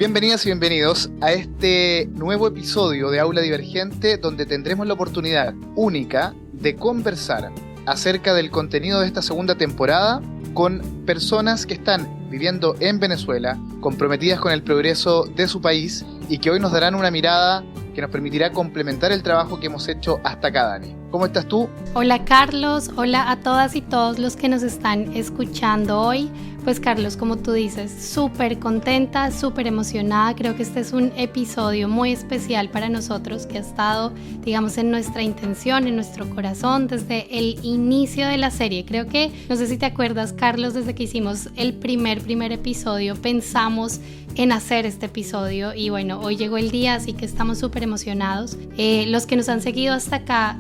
Bienvenidas y bienvenidos a este nuevo episodio de Aula Divergente, donde tendremos la oportunidad única de conversar acerca del contenido de esta segunda temporada con personas que están viviendo en Venezuela, comprometidas con el progreso de su país y que hoy nos darán una mirada que nos permitirá complementar el trabajo que hemos hecho hasta acá, Dani. ¿Cómo estás tú? Hola Carlos, hola a todas y todos los que nos están escuchando hoy. Pues Carlos, como tú dices, súper contenta, súper emocionada. Creo que este es un episodio muy especial para nosotros que ha estado, digamos, en nuestra intención, en nuestro corazón desde el inicio de la serie. Creo que, no sé si te acuerdas, Carlos, desde que hicimos el primer episodio, pensamos en hacer este episodio y bueno, hoy llegó el día, así que estamos súper emocionados. Los que nos han seguido hasta acá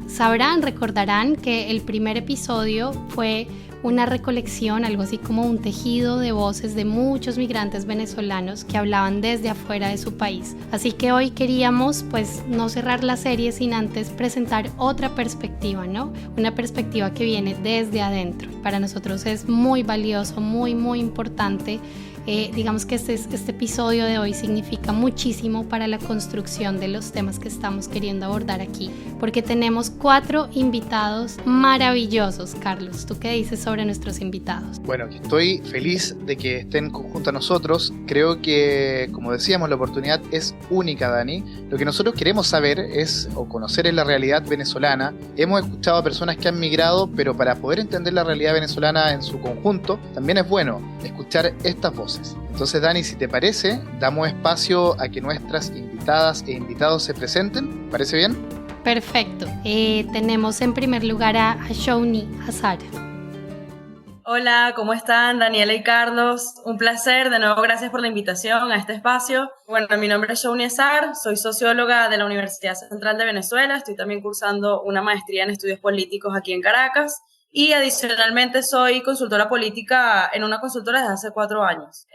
recordarán que el primer episodio fue una recolección, algo así como un tejido de voces de muchos migrantes venezolanos que hablaban desde afuera de su país. Así que hoy queríamos pues no cerrar la serie sin antes presentar otra perspectiva, ¿no? Una perspectiva que viene desde adentro. Para nosotros es muy valioso, muy importante. Digamos que este episodio de hoy significa muchísimo para la construcción de los temas que estamos queriendo abordar aquí, porque tenemos 4 invitados maravillosos. Carlos, ¿tú qué dices sobre nuestros invitados? Bueno, estoy feliz de que estén junto a nosotros. Creo que, como decíamos, la oportunidad es única, Dani. Lo que nosotros queremos saber o conocer es la realidad venezolana. Hemos escuchado a personas que han migrado, pero para poder entender la realidad venezolana en su conjunto, también es bueno escuchar estas voces. Entonces, Dani, si te parece, damos espacio a que nuestras invitadas e invitados se presenten. ¿Parece bien? Perfecto. Tenemos en primer lugar a Shauni Azar. Hola, ¿cómo están? Daniela y Carlos. Un placer. De nuevo, gracias por la invitación a este espacio. Bueno, mi nombre es Shauni Azar, soy socióloga de la Universidad Central de Venezuela. Estoy también cursando una maestría en estudios políticos aquí en Caracas. Y adicionalmente soy consultora política en una consultora desde hace 4 años.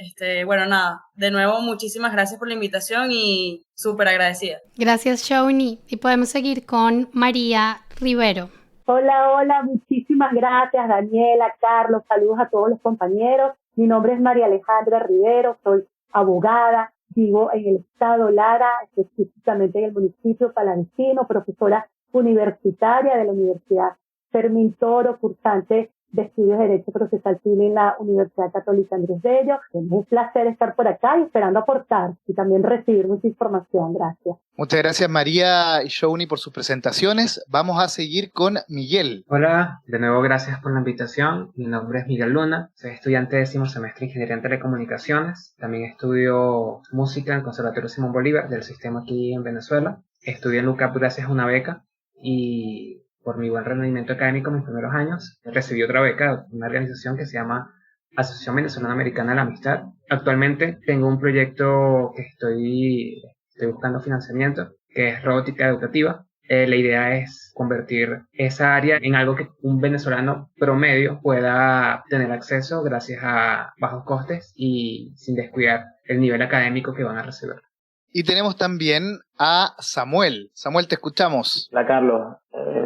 Bueno, nada, de nuevo muchísimas gracias por la invitación y súper agradecida. Gracias, Shauni. Y podemos seguir con María Rivero. Hola, muchísimas gracias Daniela, Carlos, saludos a todos los compañeros. Mi nombre es María Alejandra Rivero, soy abogada, vivo en el estado Lara, específicamente en el municipio Palantino, profesora universitaria de la Universidad Fermín Toro, cursante de estudios de Derecho Procesal Civil en la Universidad Católica Andrés Bello. Es un placer estar por acá y esperando aportar y también recibir mucha información. Gracias. Muchas gracias María y Shauni por sus presentaciones. Vamos a seguir con Miguel. Hola, de nuevo gracias por la invitación. Mi nombre es Miguel Luna, soy estudiante de 10º semestre de Ingeniería en Telecomunicaciones. También estudio música en el Conservatorio Simón Bolívar del sistema aquí en Venezuela. Estudié en UCAP gracias a una beca y por mi buen rendimiento académico en mis primeros años, recibí otra beca de una organización que se llama Asociación Venezolana Americana de la Amistad. Actualmente tengo un proyecto que estoy buscando financiamiento, que es robótica educativa. La idea es convertir esa área en algo que un venezolano promedio pueda tener acceso gracias a bajos costes y sin descuidar el nivel académico que van a recibir. Y tenemos también a Samuel. Samuel, te escuchamos. Hola Carlos,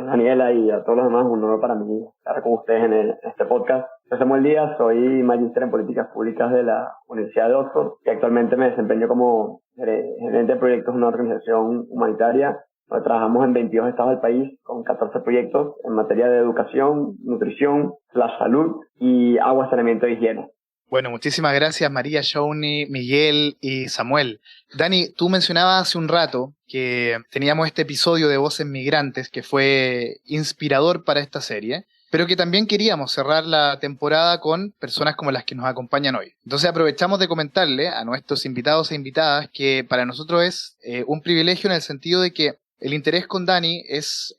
Daniela y a todos los demás, un honor para mí estar con ustedes en este podcast. Soy Samuel Díaz, soy magíster en políticas públicas de la Universidad de Oxford y actualmente me desempeño como gerente de proyectos de una organización humanitaria donde trabajamos en 22 estados del país con 14 proyectos en materia de educación, nutrición, la salud y agua, saneamiento e higiene. Bueno, muchísimas gracias María, Shauni, Miguel y Samuel. Dani, tú mencionabas hace un rato que teníamos este episodio de Voces Migrantes que fue inspirador para esta serie, pero que también queríamos cerrar la temporada con personas como las que nos acompañan hoy. Entonces aprovechamos de comentarle a nuestros invitados e invitadas que para nosotros es un privilegio en el sentido de que el interés con Dani es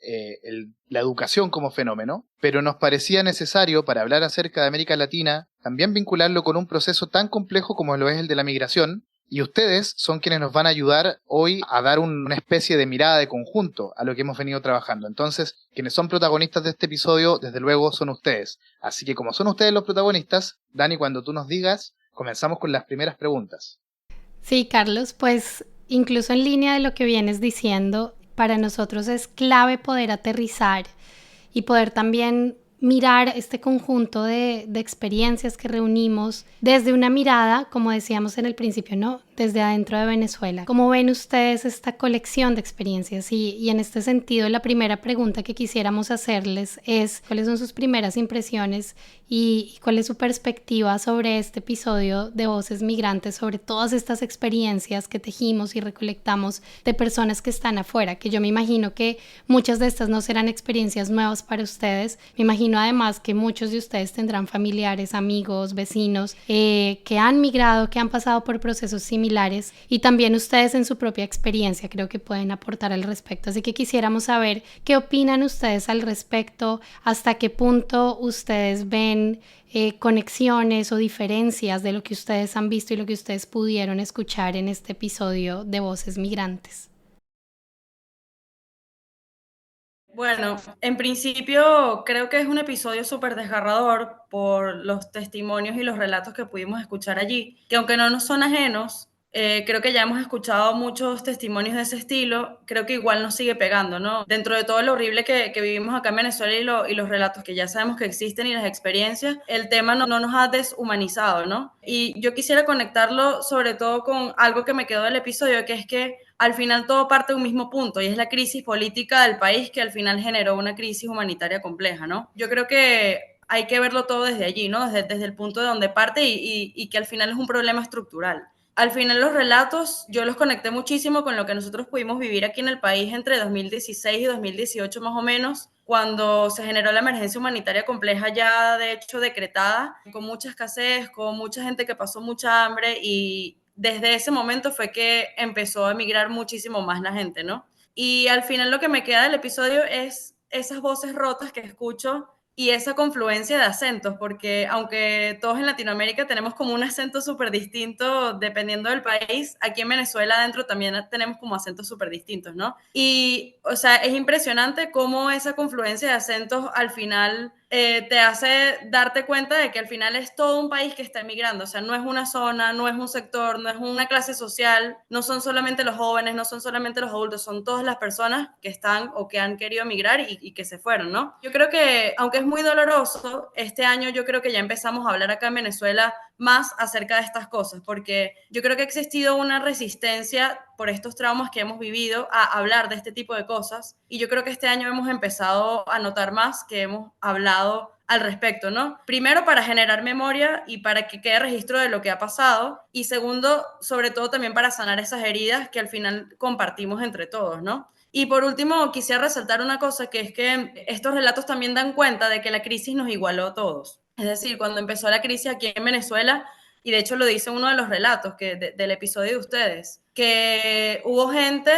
la educación como fenómeno, pero nos parecía necesario, para hablar acerca de América Latina, también vincularlo con un proceso tan complejo como lo es el de la migración, y ustedes son quienes nos van a ayudar hoy a dar una especie de mirada de conjunto a lo que hemos venido trabajando. Entonces, quienes son protagonistas de este episodio, desde luego, son ustedes. Así que como son ustedes los protagonistas, Dani, cuando tú nos digas, comenzamos con las primeras preguntas. Sí, Carlos, pues incluso en línea de lo que vienes diciendo, para nosotros es clave poder aterrizar y poder también mirar este conjunto de experiencias que reunimos desde una mirada, como decíamos en el principio, ¿no? desde adentro de Venezuela. ¿Cómo ven ustedes esta colección de experiencias? Y en este sentido, la primera pregunta que quisiéramos hacerles es ¿cuáles son sus primeras impresiones y cuál es su perspectiva sobre este episodio de Voces Migrantes, sobre todas estas experiencias que tejimos y recolectamos de personas que están afuera? Que yo me imagino que muchas de estas no serán experiencias nuevas para ustedes. Me imagino además que muchos de ustedes tendrán familiares, amigos, vecinos que han migrado, que han pasado por procesos similares, y también ustedes en su propia experiencia creo que pueden aportar al respecto. Así que quisiéramos saber qué opinan ustedes al respecto, hasta qué punto ustedes ven conexiones o diferencias de lo que ustedes han visto y lo que ustedes pudieron escuchar en este episodio de Voces Migrantes. Bueno, en principio creo que es un episodio súper desgarrador por los testimonios y los relatos que pudimos escuchar allí, que aunque no nos son ajenos, creo que ya hemos escuchado muchos testimonios de ese estilo, creo que igual nos sigue pegando, ¿no? Dentro de todo lo horrible que vivimos acá en Venezuela y los relatos que ya sabemos que existen y las experiencias, el tema no nos ha deshumanizado, ¿no? Y yo quisiera conectarlo sobre todo con algo que me quedó del episodio, que es que al final todo parte de un mismo punto y es la crisis política del país que al final generó una crisis humanitaria compleja, ¿no? Yo creo que hay que verlo todo desde allí, ¿no? Desde el punto de donde parte y que al final es un problema estructural. Al final los relatos yo los conecté muchísimo con lo que nosotros pudimos vivir aquí en el país entre 2016 y 2018 más o menos, cuando se generó la emergencia humanitaria compleja ya de hecho decretada, con mucha escasez, con mucha gente que pasó mucha hambre, y desde ese momento fue que empezó a emigrar muchísimo más la gente, ¿no? Y al final lo que me queda del episodio es esas voces rotas que escucho y esa confluencia de acentos, porque aunque todos en Latinoamérica tenemos como un acento súper distinto dependiendo del país, aquí en Venezuela adentro también tenemos como acentos súper distintos, ¿no? Y, o sea, es impresionante cómo esa confluencia de acentos al final te hace darte cuenta de que al final es todo un país que está emigrando, o sea, no es una zona, no es un sector, no es una clase social, no son solamente los jóvenes, no son solamente los adultos, son todas las personas que están o que han querido emigrar y que se fueron, ¿no? Yo creo que, aunque es muy doloroso, este año yo creo que ya empezamos a hablar acá en Venezuela más acerca de estas cosas, porque yo creo que ha existido una resistencia por estos traumas que hemos vivido a hablar de este tipo de cosas, y yo creo que este año hemos empezado a notar más que hemos hablado al respecto, ¿no? Primero, para generar memoria y para que quede registro de lo que ha pasado, y segundo, sobre todo también para sanar esas heridas que al final compartimos entre todos, ¿no? Y por último, quisiera resaltar una cosa, que es que estos relatos también dan cuenta de que la crisis nos igualó a todos. Es decir, cuando empezó la crisis aquí en Venezuela, y de hecho lo dice uno de los relatos del episodio de ustedes, que hubo gente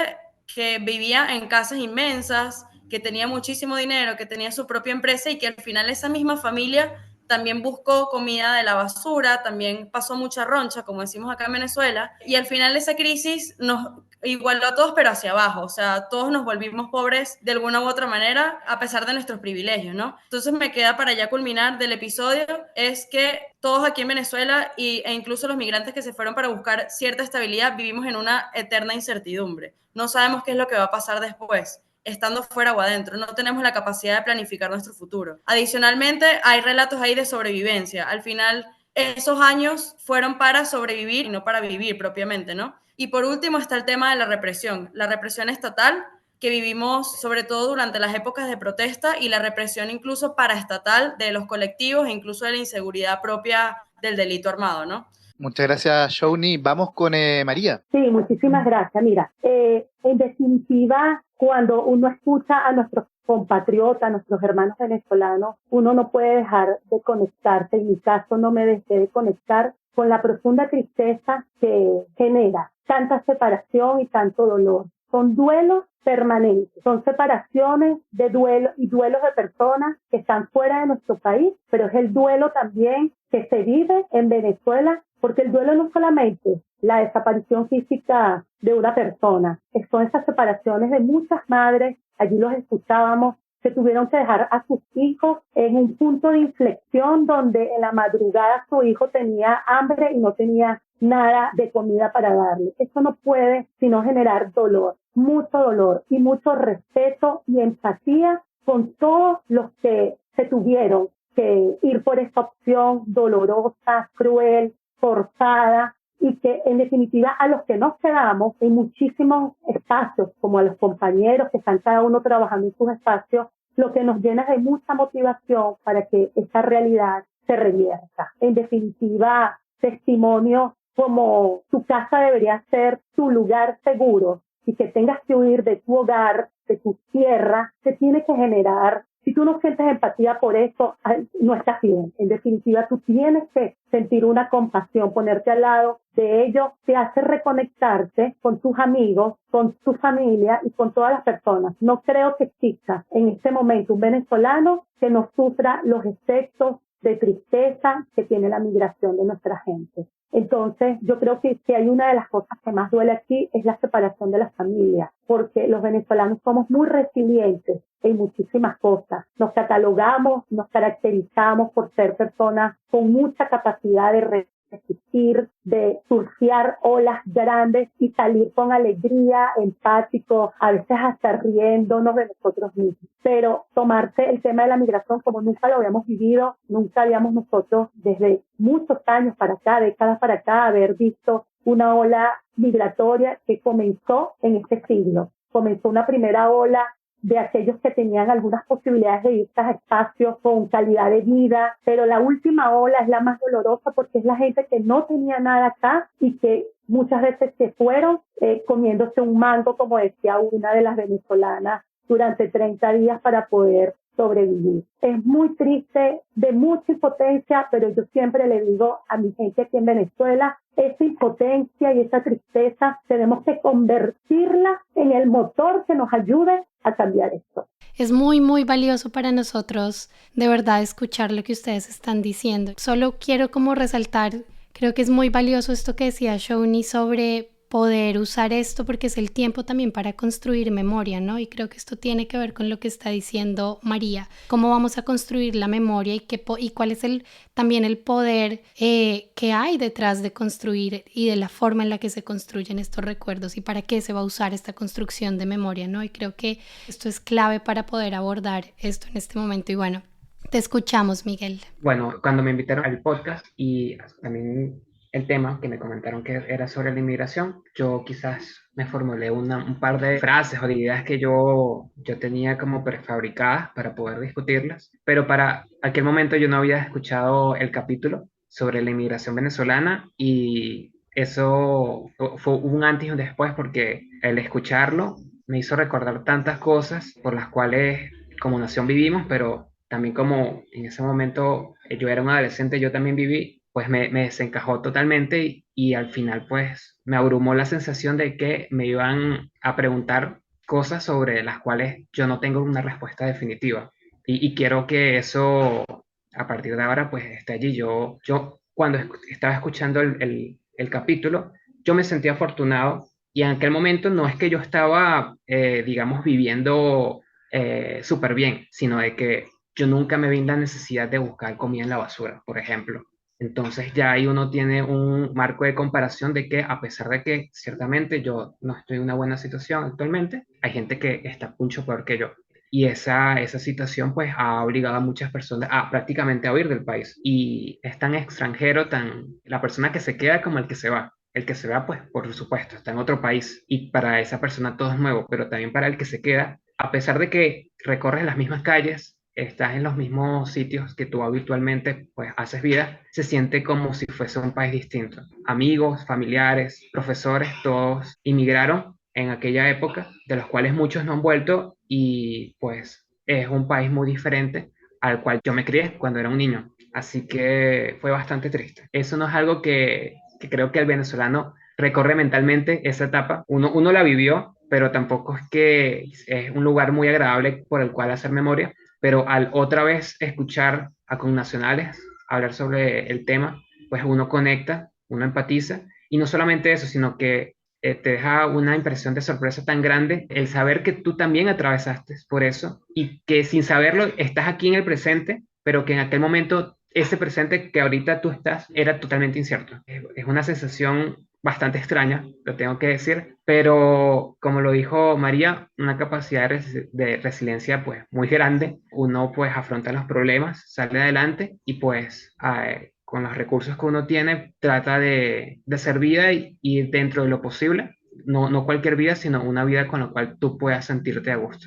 que vivía en casas inmensas, que tenía muchísimo dinero, que tenía su propia empresa, y que al final esa misma familia también buscó comida de la basura, también pasó mucha roncha, como decimos acá en Venezuela, y al final esa crisis nos igualó a todos, pero hacia abajo, o sea, todos nos volvimos pobres de alguna u otra manera, a pesar de nuestros privilegios, ¿no? Entonces me queda para ya culminar del episodio, es que todos aquí en Venezuela e incluso los migrantes que se fueron para buscar cierta estabilidad, vivimos en una eterna incertidumbre. No sabemos qué es lo que va a pasar después, estando fuera o adentro. No tenemos la capacidad de planificar nuestro futuro. Adicionalmente, hay relatos ahí de sobrevivencia. Al final, esos años fueron para sobrevivir y no para vivir propiamente, ¿no? Y por último está el tema de la represión estatal que vivimos sobre todo durante las épocas de protesta, y la represión incluso paraestatal de los colectivos e incluso de la inseguridad propia del delito armado, ¿no? Muchas gracias, Shauni. Vamos con María. Sí, muchísimas gracias. Mira, en definitiva, cuando uno escucha a nuestros compatriotas, a nuestros hermanos venezolanos, uno no puede dejar de conectarse. En mi caso, no me dejé de conectar con la profunda tristeza que genera tanta separación y tanto dolor. Son duelos permanentes, son separaciones de duelo y duelos de personas que están fuera de nuestro país, pero es el duelo también que se vive en Venezuela, porque el duelo no es solamente la desaparición física de una persona, son esas separaciones de muchas madres, allí los escuchábamos, que tuvieron que dejar a sus hijos en un punto de inflexión donde en la madrugada su hijo tenía hambre y no tenía nada de comida para darle. Eso no puede sino generar dolor, mucho dolor y mucho respeto y empatía con todos los que se tuvieron que ir por esta opción dolorosa, cruel, forzada y que en definitiva a los que nos quedamos en muchísimos espacios, como a los compañeros que están cada uno trabajando en sus espacios, lo que nos llena de mucha motivación para que esta realidad se revierta. En definitiva, testimonio como tu casa debería ser tu lugar seguro y que tengas que huir de tu hogar, de tu tierra, te tiene que generar. Si tú no sientes empatía por eso, no estás bien. En definitiva, tú tienes que sentir una compasión, ponerte al lado de ellos, te hace reconectarte con tus amigos, con tu familia y con todas las personas. No creo que exista en este momento un venezolano que no sufra los efectos de tristeza que tiene la migración de nuestra gente. Entonces, yo creo que hay una de las cosas que más duele aquí es la separación de las familias, porque los venezolanos somos muy resilientes en muchísimas cosas. Nos catalogamos, nos caracterizamos por ser personas con mucha capacidad de resistir, de surfear olas grandes y salir con alegría, empático, a veces hasta riéndonos de nosotros mismos. Pero tomarse el tema de la migración como nunca lo habíamos vivido, nunca habíamos nosotros desde muchos años para acá, décadas para acá, haber visto una ola migratoria que comenzó en este siglo. Comenzó una primera ola de aquellos que tenían algunas posibilidades de irse a espacios con calidad de vida, pero la última ola es la más dolorosa porque es la gente que no tenía nada acá y que muchas veces se fueron comiéndose un mango, como decía una de las venezolanas, durante 30 días para poder sobrevivir. Es muy triste, de mucha impotencia, pero yo siempre le digo a mi gente aquí en Venezuela, esa impotencia y esa tristeza tenemos que convertirla en el motor que nos ayude a cambiar esto. Es muy, muy valioso para nosotros de verdad escuchar lo que ustedes están diciendo. Solo quiero como resaltar, creo que es muy valioso esto que decía Shawnee sobre poder usar esto porque es el tiempo también para construir memoria, ¿no? Y creo que esto tiene que ver con lo que está diciendo María, cómo vamos a construir la memoria y cuál es también el poder que hay detrás de construir y de la forma en la que se construyen estos recuerdos y para qué se va a usar esta construcción de memoria, ¿no? Y creo que esto es clave para poder abordar esto en este momento. Y bueno, te escuchamos, Miguel. Bueno, cuando me invitaron al podcast y también el tema que me comentaron que era sobre la inmigración, yo quizás me formulé un par de frases o de ideas que yo tenía como prefabricadas para poder discutirlas, pero para aquel momento yo no había escuchado el capítulo sobre la inmigración venezolana y eso fue un antes y un después porque el escucharlo me hizo recordar tantas cosas por las cuales como nación vivimos, pero también como en ese momento yo era un adolescente, yo también viví, pues me desencajó totalmente y al final pues me abrumó la sensación de que me iban a preguntar cosas sobre las cuales yo no tengo una respuesta definitiva. Y quiero que eso a partir de ahora pues esté allí. Yo cuando estaba escuchando el capítulo, yo me sentía afortunado y en aquel momento no es que yo estaba, digamos, viviendo súper bien, sino de que yo nunca me vi en la necesidad de buscar comida en la basura, por ejemplo. Entonces ya ahí uno tiene un marco de comparación de que a pesar de que ciertamente yo no estoy en una buena situación actualmente, hay gente que está mucho peor que yo. Y esa situación pues ha obligado a muchas personas a prácticamente a huir del país. Y es tan extranjero, la persona que se queda como el que se va. El que se va pues por supuesto está en otro país y para esa persona todo es nuevo, pero también para el que se queda, a pesar de que recorres las mismas calles, estás en los mismos sitios que tú habitualmente pues haces vida, se siente como si fuese un país distinto. Amigos, familiares, profesores, todos inmigraron en aquella época, de los cuales muchos no han vuelto y pues es un país muy diferente al cual yo me crié cuando era un niño. Así que fue bastante triste. Eso no es algo que creo que el venezolano recorre mentalmente esa etapa. Uno la vivió, pero tampoco es que es un lugar muy agradable por el cual hacer memoria. Pero al otra vez escuchar a connacionales hablar sobre el tema, pues uno conecta, uno empatiza, y no solamente eso, sino que te deja una impresión de sorpresa tan grande el saber que tú también atravesaste por eso y que sin saberlo estás aquí en el presente, pero que en aquel momento ese presente que ahorita tú estás era totalmente incierto. Es una sensación bastante extraña, lo tengo que decir, pero como lo dijo María, una capacidad de resiliencia pues muy grande. Uno pues afronta los problemas, sale adelante y pues con los recursos que uno tiene, trata de hacer vida y dentro de lo posible, no cualquier vida, sino una vida con la cual tú puedas sentirte a gusto.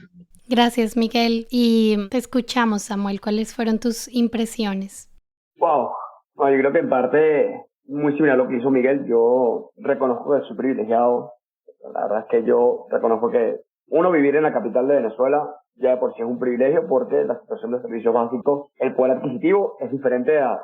Gracias, Miguel. Y te escuchamos, Samuel. ¿Cuáles fueron tus impresiones? Wow. No, yo creo que en parte muy similar a lo que hizo Miguel. Yo reconozco que soy privilegiado. La verdad es que yo reconozco que vivir en la capital de Venezuela ya de por sí es un privilegio porque la situación de servicios básicos, el poder adquisitivo es diferente al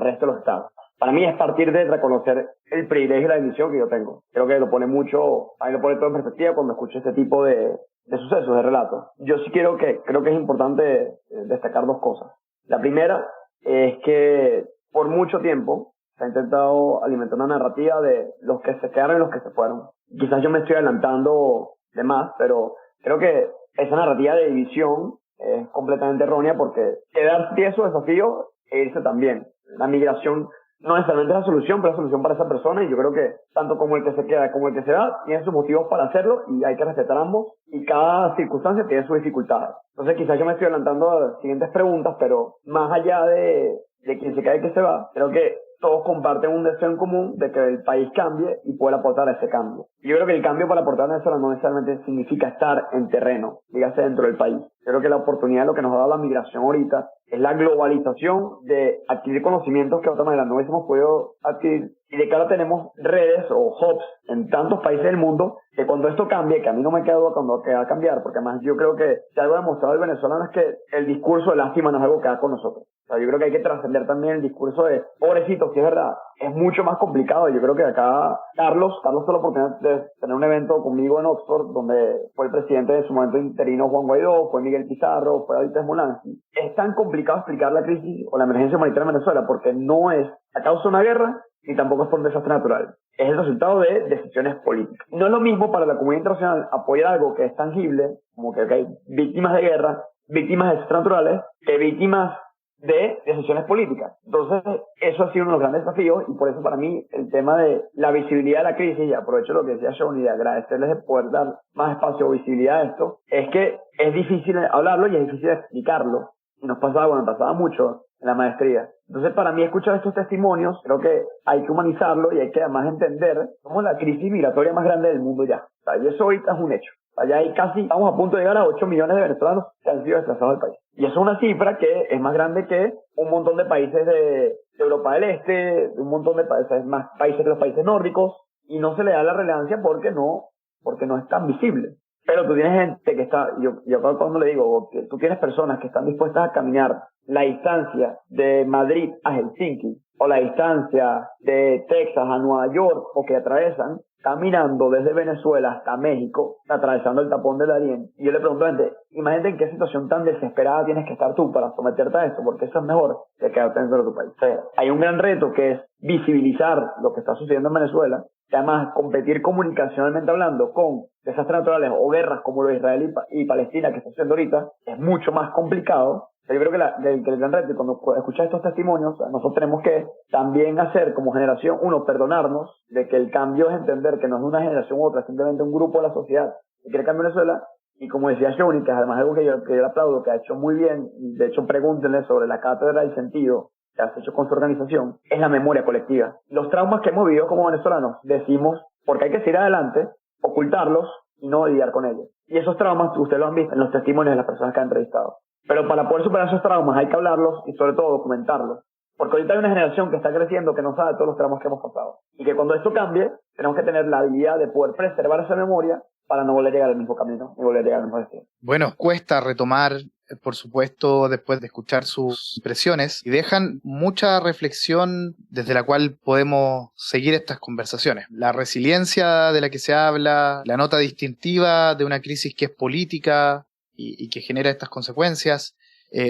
resto de los estados. Para mí es partir de reconocer el privilegio y la bendición que yo tengo. Creo que lo pone todo en perspectiva cuando escucho este tipo de sucesos, de relatos. Yo sí creo que es importante destacar dos cosas. La primera es que por mucho tiempo se ha intentado alimentar una narrativa de los que se quedaron y los que se fueron. Quizás yo me estoy adelantando de más, pero creo que esa narrativa de división es completamente errónea porque quedar tieso es desafío e irse también. La migración no necesariamente es la solución, pero es la solución para esa persona y yo creo que tanto como el que se queda como el que se va tienen sus motivos para hacerlo y hay que respetar ambos y cada circunstancia tiene sus dificultades. Entonces quizás yo me estoy adelantando a las siguientes preguntas, pero más allá de quien se queda y que se va, creo que todos comparten un deseo en común de que el país cambie y pueda aportar a ese cambio. Yo creo que el cambio para aportar a Venezuela no necesariamente significa estar en terreno, dígase dentro del país. Yo creo que la oportunidad de lo que nos ha dado la migración ahorita es la globalización de adquirir conocimientos que de otra manera no hubiésemos podido adquirir y de que ahora tenemos redes o hubs en tantos países del mundo que cuando esto cambie, que a mí no me queda duda cuando va a cambiar, porque además yo creo que si algo ha demostrado el venezolano es que el discurso de lástima no es algo que da con nosotros. O sea, yo creo que hay que trascender también el discurso de pobrecitos, que es verdad, es mucho más complicado. Yo creo que acá Carlos tuvo la oportunidad de tener un evento conmigo en Oxford, donde fue el presidente de su momento interino Juan Guaidó, fue Miguel Pizarro, fue David Tesmulansky. Es tan complicado explicar la crisis o la emergencia humanitaria en Venezuela porque no es a causa de una guerra ni tampoco es por un desastre natural. Es el resultado de decisiones políticas. No es lo mismo para la comunidad internacional apoyar algo que es tangible, como que hay víctimas de guerra, víctimas de desastres naturales, que víctimas de decisiones políticas. Entonces, eso ha sido uno de los grandes desafíos y por eso para mí el tema de la visibilidad de la crisis, y aprovecho lo que decía Shawnee de agradecerles de poder dar más espacio o visibilidad a esto, es que es difícil hablarlo y es difícil explicarlo. Y nos pasaba mucho en la maestría. Entonces, para mí, escuchar estos testimonios, creo que hay que humanizarlo y hay que además entender cómo la crisis migratoria más grande del mundo ya. O sea, y eso ahorita es un hecho. Allá hay estamos a punto de llegar a 8 millones de venezolanos que han sido desplazados del país. Y eso es una cifra que es más grande que un montón de países de Europa del Este, un montón de países, más países que los países nórdicos, y no se le da la relevancia porque no es tan visible. Pero tú tienes gente que está, yo cuando le digo, que tú tienes personas que están dispuestas a caminar la distancia de Madrid a Helsinki, o la distancia de Texas a Nueva York, o que atravesan caminando desde Venezuela hasta México, atravesando el tapón del Darién. Y yo le pregunto a la gente, imagínate en qué situación tan desesperada tienes que estar tú para someterte a esto, porque eso es mejor que quedarte dentro de tu país. O sea, hay un gran reto que es visibilizar lo que está sucediendo en Venezuela, que además competir comunicacionalmente hablando con desastres naturales o guerras como lo de Israel y Palestina que está haciendo ahorita, es mucho más complicado. Yo creo que el gran reto, cuando escuchas estos testimonios, nosotros tenemos que también hacer como generación, perdonarnos de que el cambio es entender que no es una generación u otra, es simplemente un grupo de la sociedad que quiere cambiar Venezuela. Y como decía Shawnee, que además es algo que yo le aplaudo, que ha hecho muy bien, y de hecho pregúntenle sobre la cátedra del sentido que has hecho con su organización, es la memoria colectiva. Los traumas que hemos vivido como venezolanos, decimos, porque hay que seguir adelante, ocultarlos y no lidiar con ellos. Y esos traumas, ustedes lo han visto en los testimonios de las personas que han entrevistado. Pero para poder superar esos traumas hay que hablarlos y sobre todo documentarlos. Porque ahorita hay una generación que está creciendo que no sabe todos los traumas que hemos pasado. Y que cuando esto cambie, tenemos que tener la habilidad de poder preservar esa memoria para no volver a llegar al mismo camino, ni volver a llegar al mismo destino. Bueno, cuesta retomar, por supuesto, después de escuchar sus impresiones y dejan mucha reflexión desde la cual podemos seguir estas conversaciones. La resiliencia de la que se habla, la nota distintiva de una crisis que es política y que genera estas consecuencias,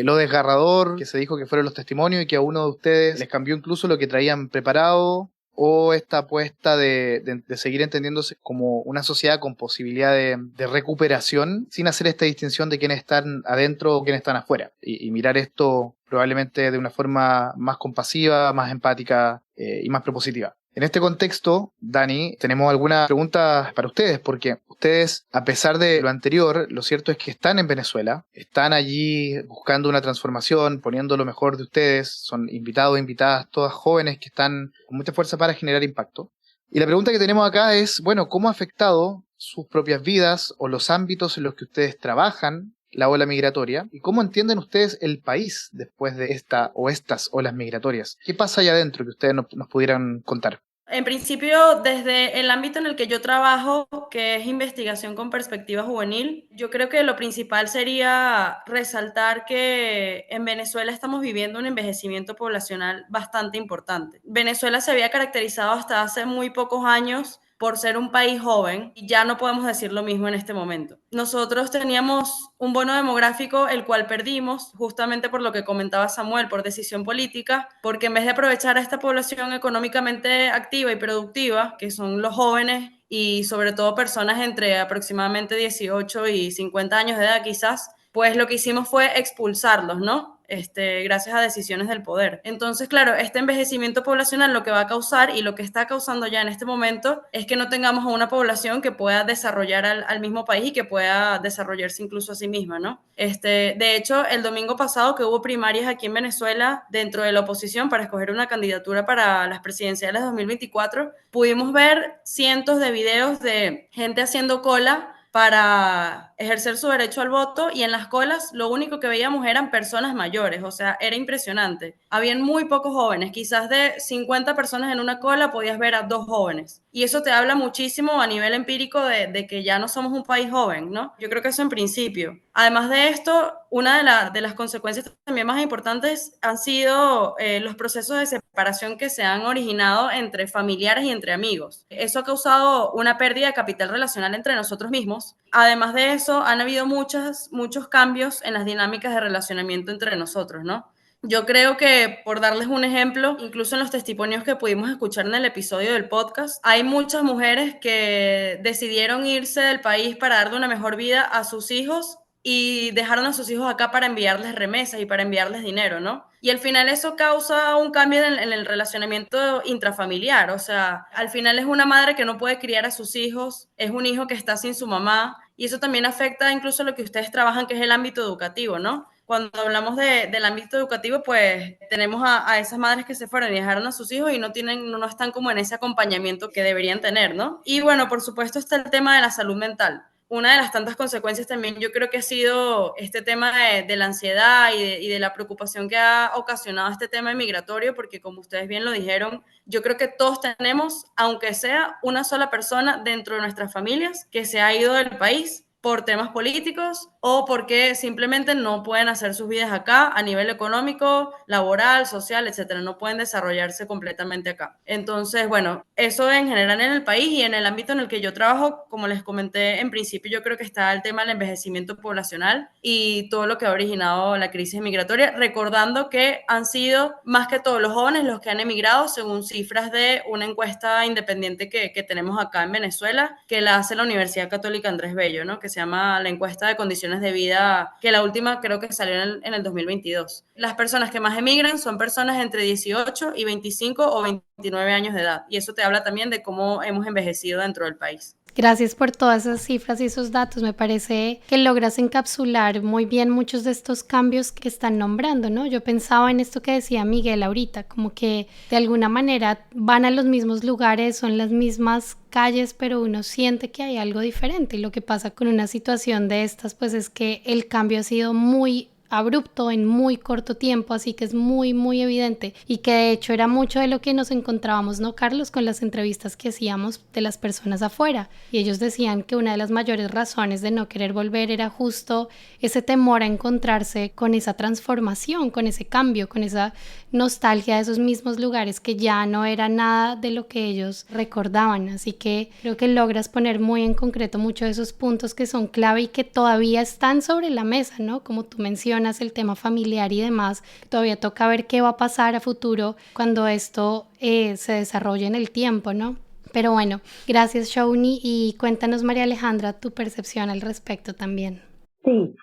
lo desgarrador que se dijo que fueron los testimonios y que a uno de ustedes les cambió incluso lo que traían preparado, o esta apuesta de seguir entendiéndose como una sociedad con posibilidad de recuperación sin hacer esta distinción de quiénes están adentro o quiénes están afuera y mirar esto probablemente de una forma más compasiva, más empática y más propositiva. En este contexto, Dani, tenemos algunas preguntas para ustedes, porque ustedes, a pesar de lo anterior, lo cierto es que están en Venezuela, están allí buscando una transformación, poniendo lo mejor de ustedes, son invitados e invitadas, todas jóvenes que están con mucha fuerza para generar impacto. Y la pregunta que tenemos acá es, bueno, ¿cómo ha afectado sus propias vidas o los ámbitos en los que ustedes trabajan la ola migratoria? ¿Y cómo entienden ustedes el país después de esta o estas olas migratorias? ¿Qué pasa allá adentro que ustedes nos pudieran contar? En principio, desde el ámbito en el que yo trabajo, que es investigación con perspectiva juvenil, yo creo que lo principal sería resaltar que en Venezuela estamos viviendo un envejecimiento poblacional bastante importante. Venezuela se había caracterizado hasta hace muy pocos años por ser un país joven, y ya no podemos decir lo mismo en este momento. Nosotros teníamos un bono demográfico, el cual perdimos, justamente por lo que comentaba Samuel, por decisión política, porque en vez de aprovechar a esta población económicamente activa y productiva, que son los jóvenes y sobre todo personas entre aproximadamente 18 y 50 años de edad quizás, pues lo que hicimos fue expulsarlos, ¿no? Gracias a decisiones del poder. Entonces, claro, este envejecimiento poblacional lo que va a causar y lo que está causando ya en este momento es que no tengamos a una población que pueda desarrollar al mismo país y que pueda desarrollarse incluso a sí misma, ¿no? De hecho, el domingo pasado que hubo primarias aquí en Venezuela dentro de la oposición para escoger una candidatura para las presidenciales 2024, pudimos ver cientos de videos de gente haciendo cola para ejercer su derecho al voto, y en las colas lo único que veíamos eran personas mayores, o sea, era impresionante. Habían muy pocos jóvenes, quizás de 50 personas en una cola podías ver a 2 jóvenes. Y eso te habla muchísimo a nivel empírico de que ya no somos un país joven, ¿no? Yo creo que eso en principio. Además de esto, una de las consecuencias también más importantes han sido los procesos de separación que se han originado entre familiares y entre amigos. Eso ha causado una pérdida de capital relacional entre nosotros mismos. Además de eso, han habido muchos cambios en las dinámicas de relacionamiento entre nosotros, ¿no? Yo creo que, por darles un ejemplo, incluso en los testimonios que pudimos escuchar en el episodio del podcast, hay muchas mujeres que decidieron irse del país para darle una mejor vida a sus hijos y dejaron a sus hijos acá para enviarles remesas y para enviarles dinero, ¿no? Y al final eso causa un cambio en el relacionamiento intrafamiliar, o sea, al final es una madre que no puede criar a sus hijos, es un hijo que está sin su mamá, y eso también afecta incluso lo que ustedes trabajan, que es el ámbito educativo, ¿no? Cuando hablamos del ámbito educativo, pues tenemos a esas madres que se fueron y dejaron a sus hijos y no están como en ese acompañamiento que deberían tener, ¿no? Y bueno, por supuesto está el tema de la salud mental. Una de las tantas consecuencias también yo creo que ha sido este tema de la ansiedad y de la preocupación que ha ocasionado este tema migratorio, porque como ustedes bien lo dijeron, yo creo que todos tenemos, aunque sea una sola persona dentro de nuestras familias que se ha ido del país por temas políticos o porque simplemente no pueden hacer sus vidas acá a nivel económico, laboral, social, etcétera. No pueden desarrollarse completamente acá. Entonces, bueno, eso en general en el país y en el ámbito en el que yo trabajo, como les comenté en principio, yo creo que está el tema del envejecimiento poblacional y todo lo que ha originado la crisis migratoria, recordando que han sido más que todos los jóvenes los que han emigrado, según cifras de una encuesta independiente que tenemos acá en Venezuela, que la hace la Universidad Católica Andrés Bello, ¿no? Que se llama la encuesta de condiciones de vida, que la última creo que salió en el 2022. Las personas que más emigran son personas entre 18 y 25 o 29 años de edad, y eso te habla también de cómo hemos envejecido dentro del país. Gracias por todas esas cifras y esos datos. Me parece que logras encapsular muy bien muchos de estos cambios que están nombrando, ¿no? Yo pensaba en esto que decía Miguel ahorita, como que de alguna manera van a los mismos lugares, son las mismas calles, pero uno siente que hay algo diferente. Y lo que pasa con una situación de estas, pues es que el cambio ha sido muy abrupto en muy corto tiempo, así que es muy muy evidente y que de hecho era mucho de lo que nos encontrábamos, ¿no, Carlos? Con las entrevistas que hacíamos de las personas afuera, y ellos decían que una de las mayores razones de no querer volver era justo ese temor a encontrarse con esa transformación, con ese cambio, con esa nostalgia de esos mismos lugares que ya no era nada de lo que ellos recordaban. Así que creo que logras poner muy en concreto muchos de esos puntos que son clave y que todavía están sobre la mesa, ¿no? Como tú mencionas, el tema familiar y demás, todavía toca ver qué va a pasar a futuro cuando esto se desarrolle en el tiempo, ¿no? Pero bueno, gracias Shauni, y cuéntanos, María Alejandra, tu percepción al respecto también. Sí,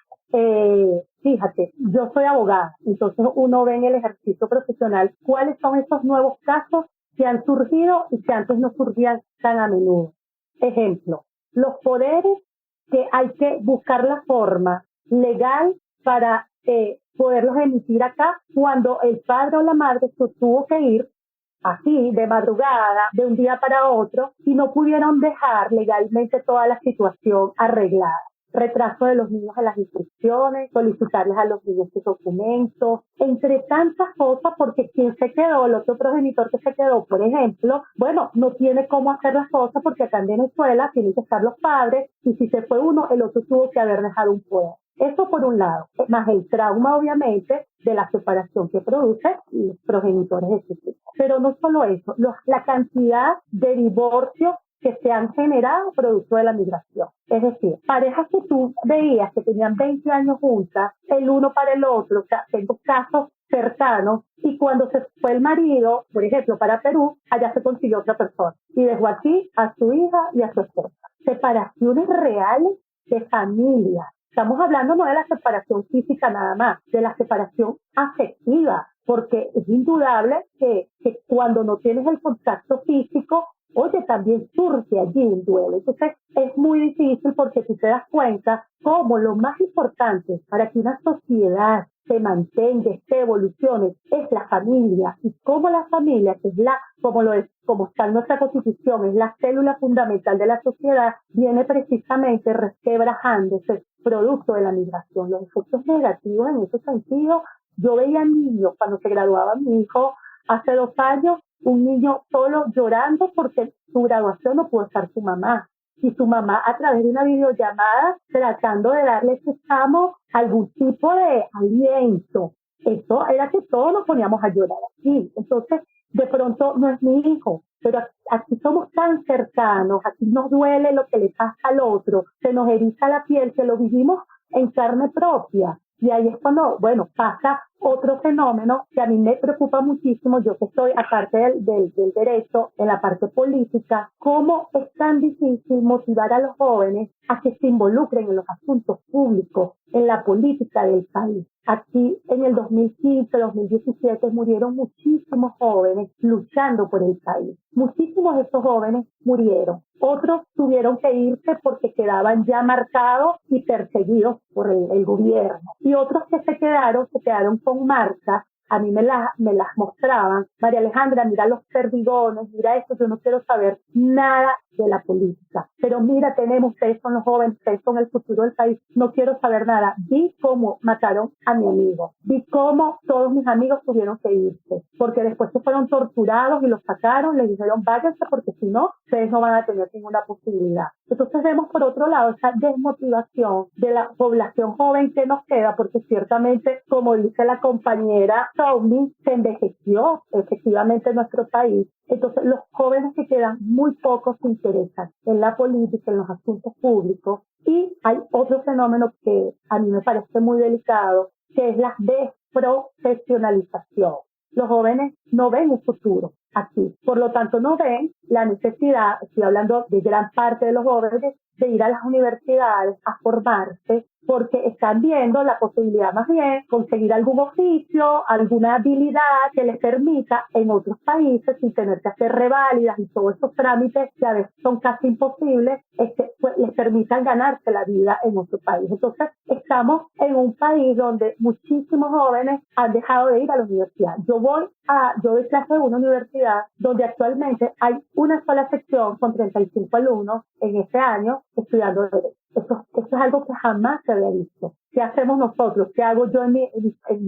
fíjate, yo soy abogada, entonces uno ve en el ejercicio profesional cuáles son estos nuevos casos que han surgido y que antes no surgían tan a menudo. Ejemplo, los poderes que hay que buscar la forma legal para poderlos emitir acá cuando el padre o la madre se tuvo que ir así, de madrugada, de un día para otro, y no pudieron dejar legalmente toda la situación arreglada. Retraso de los niños en las instrucciones, solicitarles a los niños sus documentos, entre tantas cosas, porque quien se quedó, el otro progenitor que se quedó, por ejemplo, bueno, no tiene cómo hacer las cosas porque acá en Venezuela tienen que estar los padres, y si se fue uno, el otro tuvo que haber dejado un poder. Eso por un lado, más el trauma, obviamente, de la separación que produce los progenitores de sus hijos. Pero no solo eso, la cantidad de divorcios que se han generado producto de la migración. Es decir, parejas que tú veías que tenían 20 años juntas, el uno para el otro, o sea, tengo casos cercanos, y cuando se fue el marido, por ejemplo, para Perú, allá se consiguió otra persona, y dejó aquí a su hija y a su esposa. Separaciones reales de familias. Estamos hablando no de la separación física nada más, de la separación afectiva, porque es indudable que cuando no tienes el contacto físico, oye, también surge allí un duelo. Entonces, es muy difícil porque tú te das cuenta cómo lo más importante para que una sociedad se mantenga, se evolucione, es la familia. Y cómo la familia, que es como está en nuestra Constitución, es la célula fundamental de la sociedad, viene precisamente resquebrajándose producto de la migración. Los efectos negativos en ese sentido, yo veía niños cuando se graduaba mi hijo hace 2 años, un niño solo llorando porque su graduación no pudo estar su mamá. Y su mamá a través de una videollamada tratando de darle a ese chamo algún tipo de aliento. Eso era que todos nos poníamos a llorar aquí. Entonces, de pronto no es mi hijo, pero aquí somos tan cercanos, aquí nos duele lo que le pasa al otro, se nos eriza la piel, que lo vivimos en carne propia. Y ahí es cuando, bueno, pasa otro fenómeno que a mí me preocupa muchísimo, yo que estoy, aparte del derecho, en la parte política, cómo es tan difícil motivar a los jóvenes a que se involucren en los asuntos públicos, en la política del país. Aquí en el 2015, 2017 murieron muchísimos jóvenes luchando por el país. Muchísimos de estos jóvenes murieron. Otros tuvieron que irse porque quedaban ya marcados y perseguidos por el gobierno. Y otros que se quedaron con marcas. A mí me las mostraban. María Alejandra, mira los perdigones, mira esto, yo no quiero saber nada de la política. Pero mira, ustedes son los jóvenes, ustedes son el futuro del país, no quiero saber nada. Vi cómo mataron a mi amigo, vi cómo todos mis amigos tuvieron que irse, porque después se fueron torturados y los sacaron, les dijeron váyanse porque si no, ustedes no van a tener ninguna posibilidad. Entonces vemos por otro lado esa desmotivación de la población joven que nos queda, porque ciertamente, como dice la compañera Soumi, se envejeció efectivamente en nuestro país. Entonces los jóvenes que quedan muy pocos se interesan en la política, en los asuntos públicos. Y hay otro fenómeno que a mí me parece muy delicado, que es la desprofesionalización. Los jóvenes no ven un futuro aquí, por lo tanto no ven la necesidad, estoy hablando de gran parte de los jóvenes, de ir a las universidades a formarse, porque están viendo la posibilidad más bien conseguir algún oficio, alguna habilidad que les permita en otros países, sin tener que hacer reválidas y todos esos trámites que a veces son casi imposibles, pues, les permitan ganarse la vida en otro país. Entonces, estamos en un país donde muchísimos jóvenes han dejado de ir a la universidad. Yo doy clase en una universidad donde actualmente hay una sola sección con 35 alumnos en este año estudiando Derecho. Eso es algo que jamás se había visto. ¿Qué hacemos nosotros? ¿Qué hago yo en mi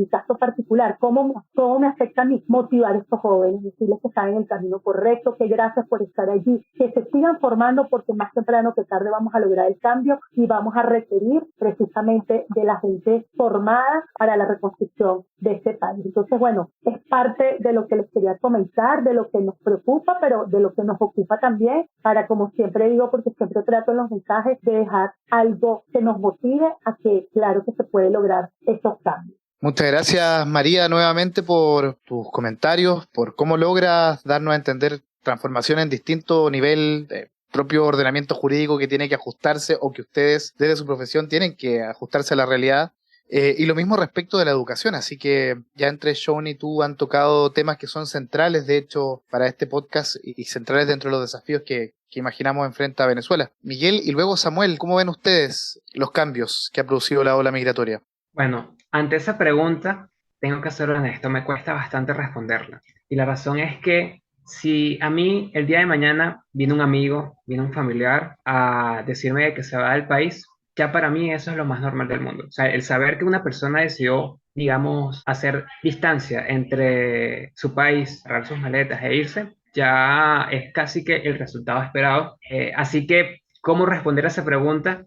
caso particular? ¿Cómo me afecta a mí motivar a estos jóvenes? Decirles que están en el camino correcto, que gracias por estar allí, que se sigan formando porque más temprano que tarde vamos a lograr el cambio y vamos a requerir precisamente de la gente formada para la reconstrucción de este país. Entonces, bueno, es parte de lo que les quería comentar, de lo que nos preocupa, pero de lo que nos ocupa también, para, como siempre digo, porque siempre trato en los mensajes, de dejar algo que nos motive a que, claro, que se puede lograr esos cambios. Muchas gracias, María, nuevamente por tus comentarios, por cómo logras darnos a entender transformación en distinto nivel de propio ordenamiento jurídico que tiene que ajustarse o que ustedes desde su profesión tienen que ajustarse a la realidad. Y lo mismo respecto de la educación, así que ya entre Sean y tú han tocado temas que son centrales, de hecho, para este podcast y centrales dentro de los desafíos que imaginamos enfrenta a Venezuela. Miguel y luego Samuel, ¿cómo ven ustedes los cambios que ha producido la ola migratoria? Bueno, ante esa pregunta, tengo que ser honesto, me cuesta bastante responderla. Y la razón es que si a mí el día de mañana viene un amigo, viene un familiar a decirme que se va del país, ya para mí eso es lo más normal del mundo. O sea, el saber que una persona decidió, digamos, hacer distancia entre su país, agarrar sus maletas e irse, ya es casi que el resultado esperado. Así que, ¿cómo responder a esa pregunta?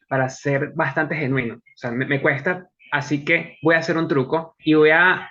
Para ser bastante genuino. O sea, me cuesta, así que voy a hacer un truco y voy a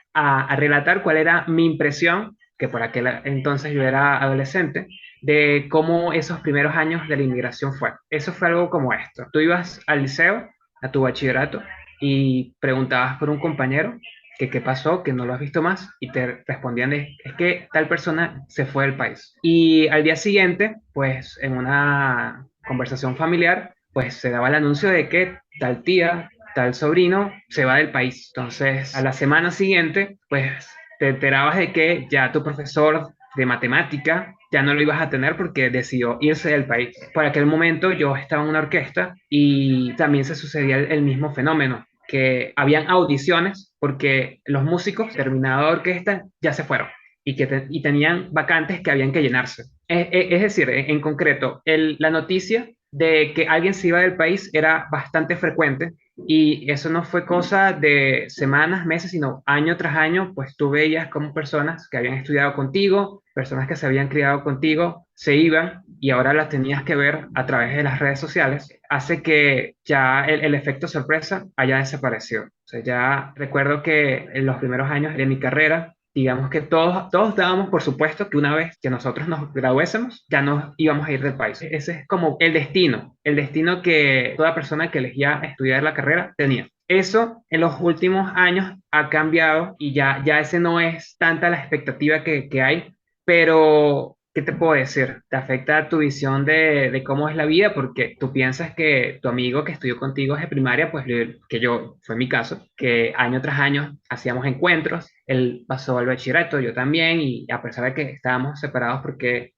relatar cuál era mi impresión, que por aquel entonces yo era adolescente, de cómo esos primeros años de la inmigración fue. Eso fue algo como esto. Tú ibas al liceo, a tu bachillerato, y preguntabas por un compañero que qué pasó, que no lo has visto más, y te respondían es que tal persona se fue del país. Y al día siguiente, pues en una conversación familiar, pues se daba el anuncio de que tal tía, tal sobrino se va del país. Entonces, a la semana siguiente, pues te enterabas de que ya tu profesor de matemática ya no lo ibas a tener porque decidió irse del país. Por aquel momento yo estaba en una orquesta y también se sucedía el mismo fenómeno, que habían audiciones porque los músicos, terminada la orquesta, ya se fueron y tenían vacantes que habían que llenarse. Es decir, en concreto, la noticia de que alguien se iba del país era bastante frecuente y eso no fue cosa de semanas, meses, sino año tras año, pues tú veías como personas que habían estudiado contigo, personas que se habían criado contigo, se iban y ahora las tenías que ver a través de las redes sociales. Hace que ya el efecto sorpresa haya desaparecido. O sea, ya recuerdo que en los primeros años de mi carrera, digamos que todos dábamos por supuesto que una vez que nosotros nos graduésemos, ya nos íbamos a ir del país. Ese es como el destino que toda persona que elegía estudiar la carrera tenía. Eso en los últimos años ha cambiado y ya ese no es tanta la expectativa que hay, pero ¿qué te puedo decir? Te afecta tu visión de cómo es la vida porque tú piensas que tu amigo que estudió contigo desde primaria, pues que yo, fue mi caso, que año tras año hacíamos encuentros, él pasó al bachillerato, yo también, y a pesar de que estábamos separados porque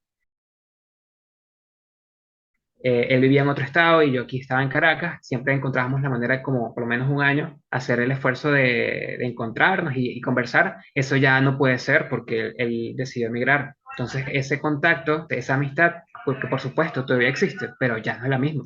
él vivía en otro estado y yo aquí estaba en Caracas, siempre encontrábamos la manera de como por lo menos un año hacer el esfuerzo de encontrarnos y conversar. Eso ya no puede ser porque él decidió emigrar. Entonces ese contacto, esa amistad, porque por supuesto todavía existe, pero ya no es la misma.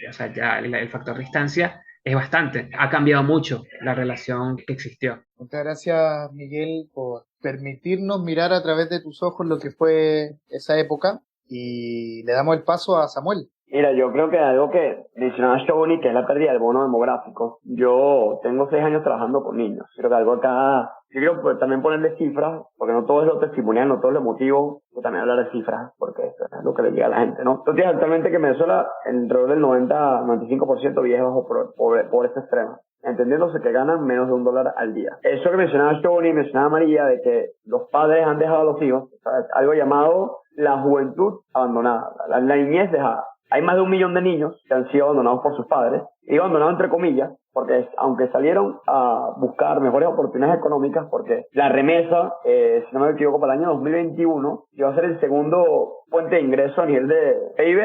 O sea, ya el factor distancia es bastante. Ha cambiado mucho la relación que existió. Muchas gracias, Miguel, por permitirnos mirar a través de tus ojos lo que fue esa época y le damos el paso a Samuel. Mira, yo creo que algo que mencionaba Shoni, que es la pérdida del bono demográfico. Yo tengo 6 años trabajando con niños. Creo que algo acá, yo quiero también ponerle cifras, porque no todo es lo testimonial, no todo es lo emotivo, yo también hablar de cifras, porque eso es lo que le llega a la gente, ¿no? Entonces, actualmente que en Venezuela, alrededor del 90-95% vive bajo pobreza extrema, entendiéndose que ganan menos de $1 al día. Eso que mencionaba Shoni, mencionaba María, de que los padres han dejado a los hijos, ¿sabes? Algo llamado la juventud abandonada, la niñez dejada. Hay más de 1 millón de niños que han sido abandonados por sus padres, y abandonados entre comillas, porque aunque salieron a buscar mejores oportunidades económicas, porque la remesa, si no me equivoco, para el año 2021, iba a ser el segundo fuente de ingreso a nivel de PIB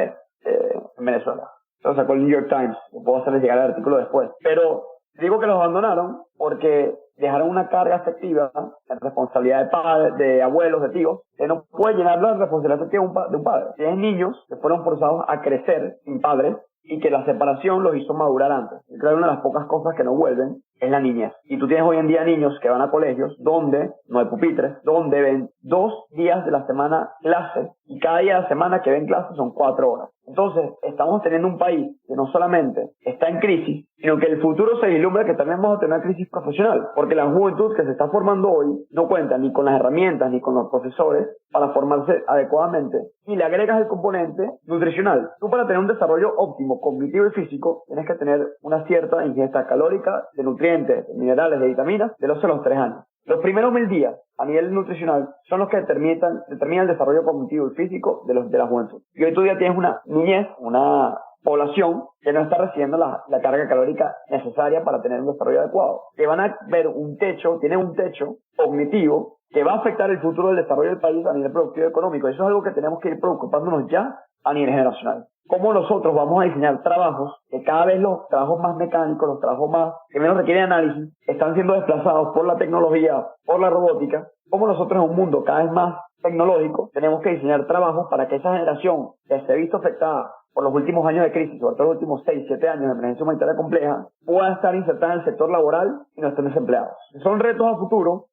en Venezuela. Lo sacó el New York Times, puedo hacerles llegar el artículo después. Pero digo que los abandonaron porque dejaron una carga afectiva en responsabilidad de padres, de abuelos, de tíos, que no puede llenar la responsabilidad afectiva de un padre. Tienes niños que fueron forzados a crecer sin padres y que la separación los hizo madurar antes. Yo creo que una de las pocas cosas que no vuelven es la niñez. Y tú tienes hoy en día niños que van a colegios donde no hay pupitres, donde ven 2 días de la semana clase y cada día de la semana que ven clase son 4 horas. Entonces, estamos teniendo un país que no solamente está en crisis, sino que el futuro se vislumbra que también vamos a tener una crisis profesional, porque la juventud que se está formando hoy no cuenta ni con las herramientas ni con los profesores para formarse adecuadamente, y le agregas el componente nutricional. Tú, para tener un desarrollo óptimo cognitivo y físico, tienes que tener una cierta ingesta calórica de nutrientes, de minerales, de vitaminas de los 3 años. Los primeros 1000 días a nivel nutricional son los que determinan el desarrollo cognitivo y físico de la juventud. Y hoy tú ya tienes una niñez, una población que no está recibiendo la carga calórica necesaria para tener un desarrollo adecuado. Que van a ver tienen un techo cognitivo que va a afectar el futuro del desarrollo del país a nivel productivo y económico. Eso es algo que tenemos que ir preocupándonos ya a nivel generacional. ¿Cómo nosotros vamos a diseñar trabajos que cada vez los trabajos más mecánicos, los trabajos más que menos requieren análisis, están siendo desplazados por la tecnología, por la robótica? ¿Cómo nosotros en un mundo cada vez más tecnológico tenemos que diseñar trabajos para que esa generación que se ha visto afectada por los últimos años de crisis, sobre todo los últimos 6, 7 años de emergencia humanitaria compleja, pueda estar insertada en el sector laboral y no estén desempleados? Son retos a futuro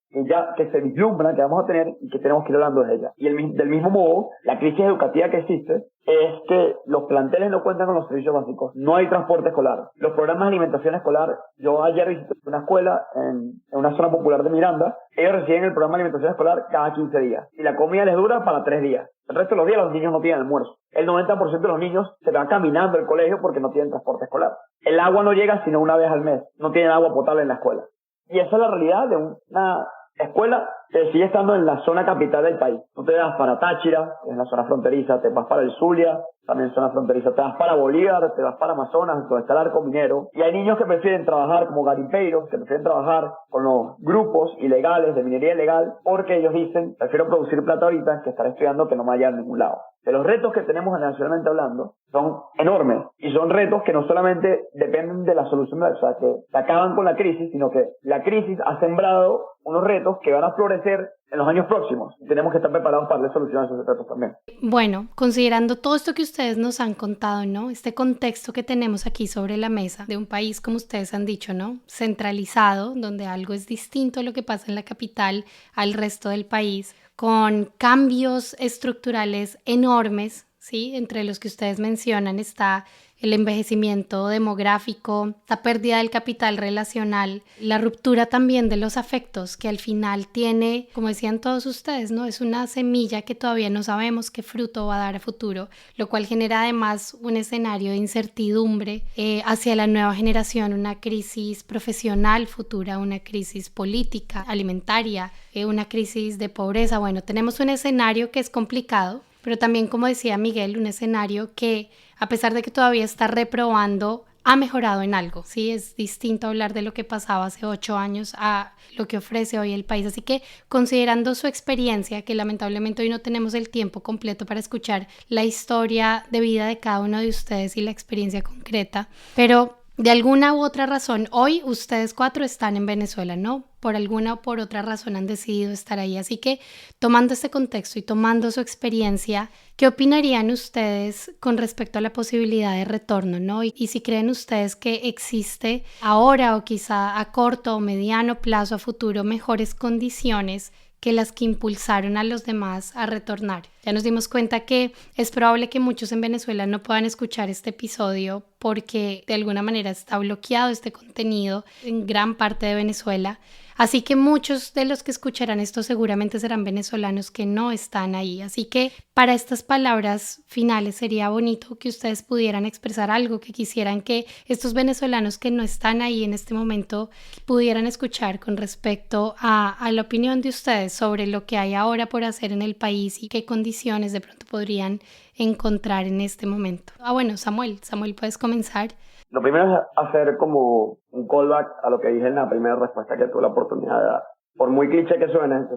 que se vislumbran, que vamos a tener y que tenemos que ir hablando de ella. Y del mismo modo, la crisis educativa que existe es que los planteles no cuentan con los servicios básicos. No hay transporte escolar. Los programas de alimentación escolar, yo ayer visité una escuela en una zona popular de Miranda. Ellos reciben el programa de alimentación escolar cada 15 días. Y la comida les dura para 3 días. El resto de los días los niños no tienen almuerzo. El 90% de los niños se van caminando al colegio porque no tienen transporte escolar. El agua no llega sino una vez al mes. No tienen agua potable en la escuela. Y esa es la realidad de una escuela que sigue estando en la zona capital del país. Tú te vas para Táchira, que es la zona fronteriza, te vas para el Zulia, también zona fronteriza, te vas para Bolívar, te vas para Amazonas, donde está el arco minero. Y hay niños que prefieren trabajar como garimpeiros, que prefieren trabajar con los grupos ilegales de minería ilegal, porque ellos dicen, prefiero producir plata ahorita que estar estudiando que no me vaya a ningún lado. De los retos que tenemos nacionalmente hablando son enormes y son retos que no solamente dependen de la solución, o sea, que acaban con la crisis, sino que la crisis ha sembrado unos retos que van a florecer en los años próximos. Tenemos que estar preparados para darle solución a esos retos también. Bueno, considerando todo esto que ustedes nos han contado, ¿no? Este contexto que tenemos aquí sobre la mesa de un país, como ustedes han dicho, ¿no? Centralizado, donde algo es distinto a lo que pasa en la capital al resto del país, con cambios estructurales enormes, ¿sí? Entre los que ustedes mencionan está el envejecimiento demográfico, la pérdida del capital relacional, la ruptura también de los afectos, que al final tiene, como decían todos ustedes, ¿no? Es una semilla que todavía no sabemos qué fruto va a dar a futuro, lo cual genera además un escenario de incertidumbre hacia la nueva generación, una crisis profesional futura, una crisis política, alimentaria, una crisis de pobreza. Bueno, tenemos un escenario que es complicado, pero también, como decía Miguel, un escenario que, a pesar de que todavía está reprobando, ha mejorado en algo, ¿sí? Es distinto hablar de lo que pasaba hace 8 años a lo que ofrece hoy el país. Así que, considerando su experiencia, que lamentablemente hoy no tenemos el tiempo completo para escuchar la historia de vida de cada uno de ustedes y la experiencia concreta, pero de alguna u otra razón, hoy ustedes 4 están en Venezuela, ¿no? Por alguna o por otra razón han decidido estar ahí. Así que, tomando este contexto y tomando su experiencia, ¿qué opinarían ustedes con respecto a la posibilidad de retorno, ¿no? Y si creen ustedes que existe ahora o quizá a corto o mediano plazo, a futuro, mejores condiciones que las que impulsaron a los demás a retornar. Ya nos dimos cuenta que es probable que muchos en Venezuela no puedan escuchar este episodio porque de alguna manera está bloqueado este contenido en gran parte de Venezuela. Así que muchos de los que escucharán esto seguramente serán venezolanos que no están ahí. Así que para estas palabras finales sería bonito que ustedes pudieran expresar algo que quisieran que estos venezolanos que no están ahí en este momento pudieran escuchar con respecto a la opinión de ustedes sobre lo que hay ahora por hacer en el país y qué condiciones de pronto podrían encontrar en este momento. Bueno, Samuel, puedes comenzar. Lo primero es hacer como un callback a lo que dije en la primera respuesta que tuve la oportunidad de dar. Por muy cliché que suene,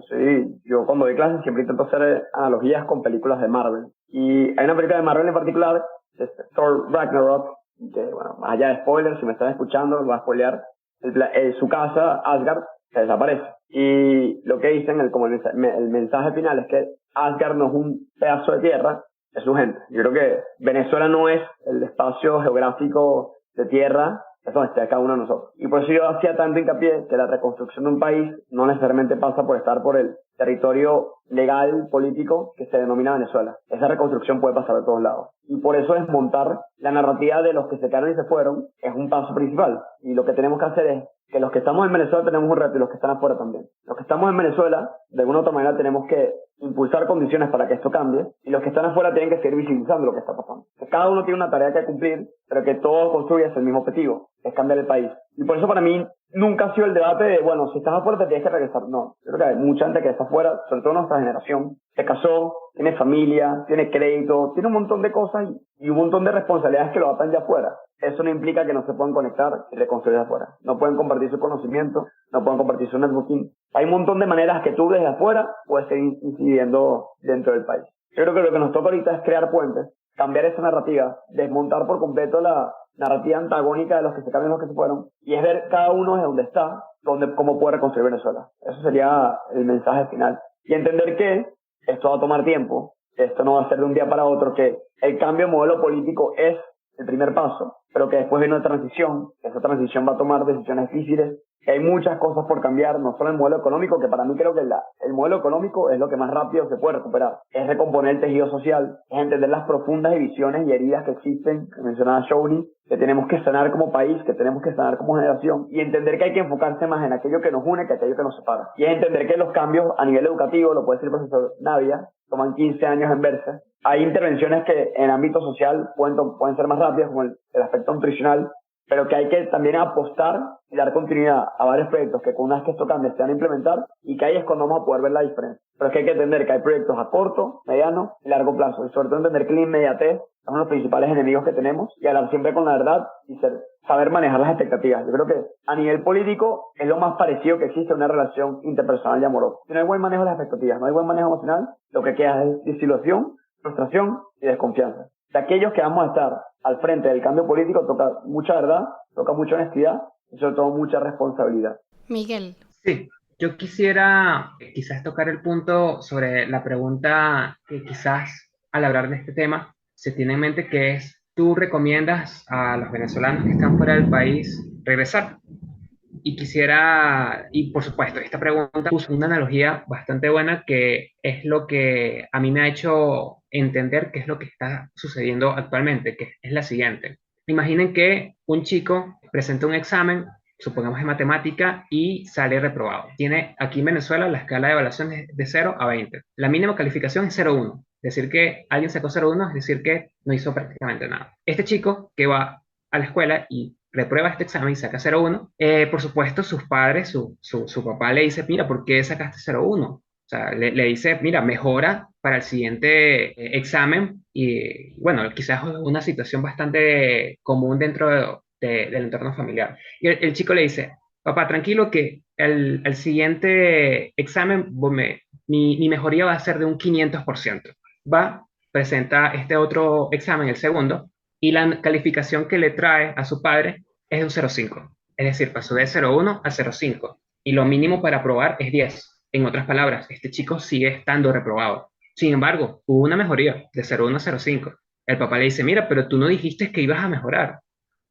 yo cuando doy clases siempre intento hacer analogías con películas de Marvel. Y hay una película de Marvel en particular, Thor Ragnarok, que bueno, más allá de spoilers, si me están escuchando, lo va a spoilear, su casa, Asgard, se desaparece. Y lo que dicen, como el mensaje final es que Asgard no es un pedazo de tierra, es su gente. Yo creo que Venezuela no es el espacio geográfico de tierra, es donde está cada uno de nosotros. Y por eso yo hacía tanto hincapié que la reconstrucción de un país no necesariamente pasa por estar por el territorio legal, político, que se denomina Venezuela. Esa reconstrucción puede pasar de todos lados. Y por eso desmontar la narrativa de los que se quedaron y se fueron es un paso principal. Y lo que tenemos que hacer es que los que estamos en Venezuela tenemos un reto y los que están afuera también. Los que estamos en Venezuela, de alguna u otra manera, tenemos que impulsar condiciones para que esto cambie, y los que están afuera tienen que seguir visibilizando lo que está pasando. Que cada uno tiene una tarea que cumplir, pero que todos construyen el mismo objetivo, es cambiar el país. Y por eso para mí nunca ha sido el debate de, bueno, si estás afuera te tienes que regresar. No, yo creo que hay mucha gente que está afuera, sobre todo nuestra generación, se casó, tiene familia, tiene crédito, tiene un montón de cosas y un montón de responsabilidades que lo atan ya afuera. Eso no implica que no se puedan conectar y reconstruir afuera. No pueden compartir su conocimiento, no pueden compartir su networking. Hay un montón de maneras que tú desde afuera puedes seguir incidiendo dentro del país. Yo creo que lo que nos toca ahorita es crear puentes, cambiar esa narrativa, desmontar por completo la narrativa antagónica de los que se cambian y los que se fueron, y es ver cada uno de dónde está, cómo puede reconstruir Venezuela. Eso sería el mensaje final. Y entender que esto va a tomar tiempo, que esto no va a ser de un día para otro, que el cambio de modelo político es el primer paso, pero que después viene una transición, que esa transición va a tomar decisiones difíciles, que hay muchas cosas por cambiar, no solo el modelo económico, que para mí creo que el modelo económico es lo que más rápido se puede recuperar, es recomponer el tejido social, es entender las profundas divisiones y heridas que existen, que mencionaba Shawnee, que tenemos que sanar como país, que tenemos que sanar como generación, y entender que hay que enfocarse más en aquello que nos une que aquello que nos separa. Y es entender que los cambios a nivel educativo, lo puede decir el profesor Navia, toman 15 años en verse. Hay intervenciones que en ámbito social pueden ser más rápidas, como el aspecto nutricional, pero que hay que también apostar y dar continuidad a varios proyectos que con una vez que esto cambie se van a implementar, y que ahí es cuando vamos a poder ver la diferencia. Pero es que hay que entender que hay proyectos a corto, mediano y largo plazo, y sobre todo entender que la inmediatez son los principales enemigos que tenemos, y hablar siempre con la verdad y saber manejar las expectativas. Yo creo que a nivel político es lo más parecido que existe a una relación interpersonal y amorosa. Si no hay buen manejo de las expectativas, no hay buen manejo emocional, lo que queda es desilusión, frustración y desconfianza. De aquellos que vamos a estar al frente del cambio político toca mucha verdad, toca mucha honestidad y sobre todo mucha responsabilidad. Miguel. Sí, yo quisiera quizás tocar el punto sobre la pregunta que quizás al hablar de este tema se tiene en mente, que es: ¿tú recomiendas a los venezolanos que están fuera del país regresar? Y por supuesto, esta pregunta puso una analogía bastante buena, que es lo que a mí me ha hecho entender qué es lo que está sucediendo actualmente, que es la siguiente. Imaginen que un chico presenta un examen, supongamos de matemática, y sale reprobado. Tiene aquí en Venezuela la escala de evaluación de 0 a 20. La mínima calificación es 0,1. Es decir, que alguien sacó 0,1, es decir, que no hizo prácticamente nada. Este chico que va a la escuela y reprueba este examen y saca 0,1, por supuesto sus padres, su papá le dice: mira, ¿por qué sacaste 0,1? O sea, le dice: mira, mejora para el siguiente examen. Y bueno, quizás es una situación bastante común dentro del entorno familiar. Y el chico le dice: papá, tranquilo que el siguiente examen mi mejoría va a ser de un 500%. Va, presenta este otro examen, el segundo, y la calificación que le trae a su padre es de un 0,5. Es decir, pasó de 0,1 a 0,5. Y lo mínimo para aprobar es 10. En otras palabras, este chico sigue estando reprobado. Sin embargo, hubo una mejoría de 0,1 a 0,5. El papá le dice: mira, pero tú no dijiste que ibas a mejorar.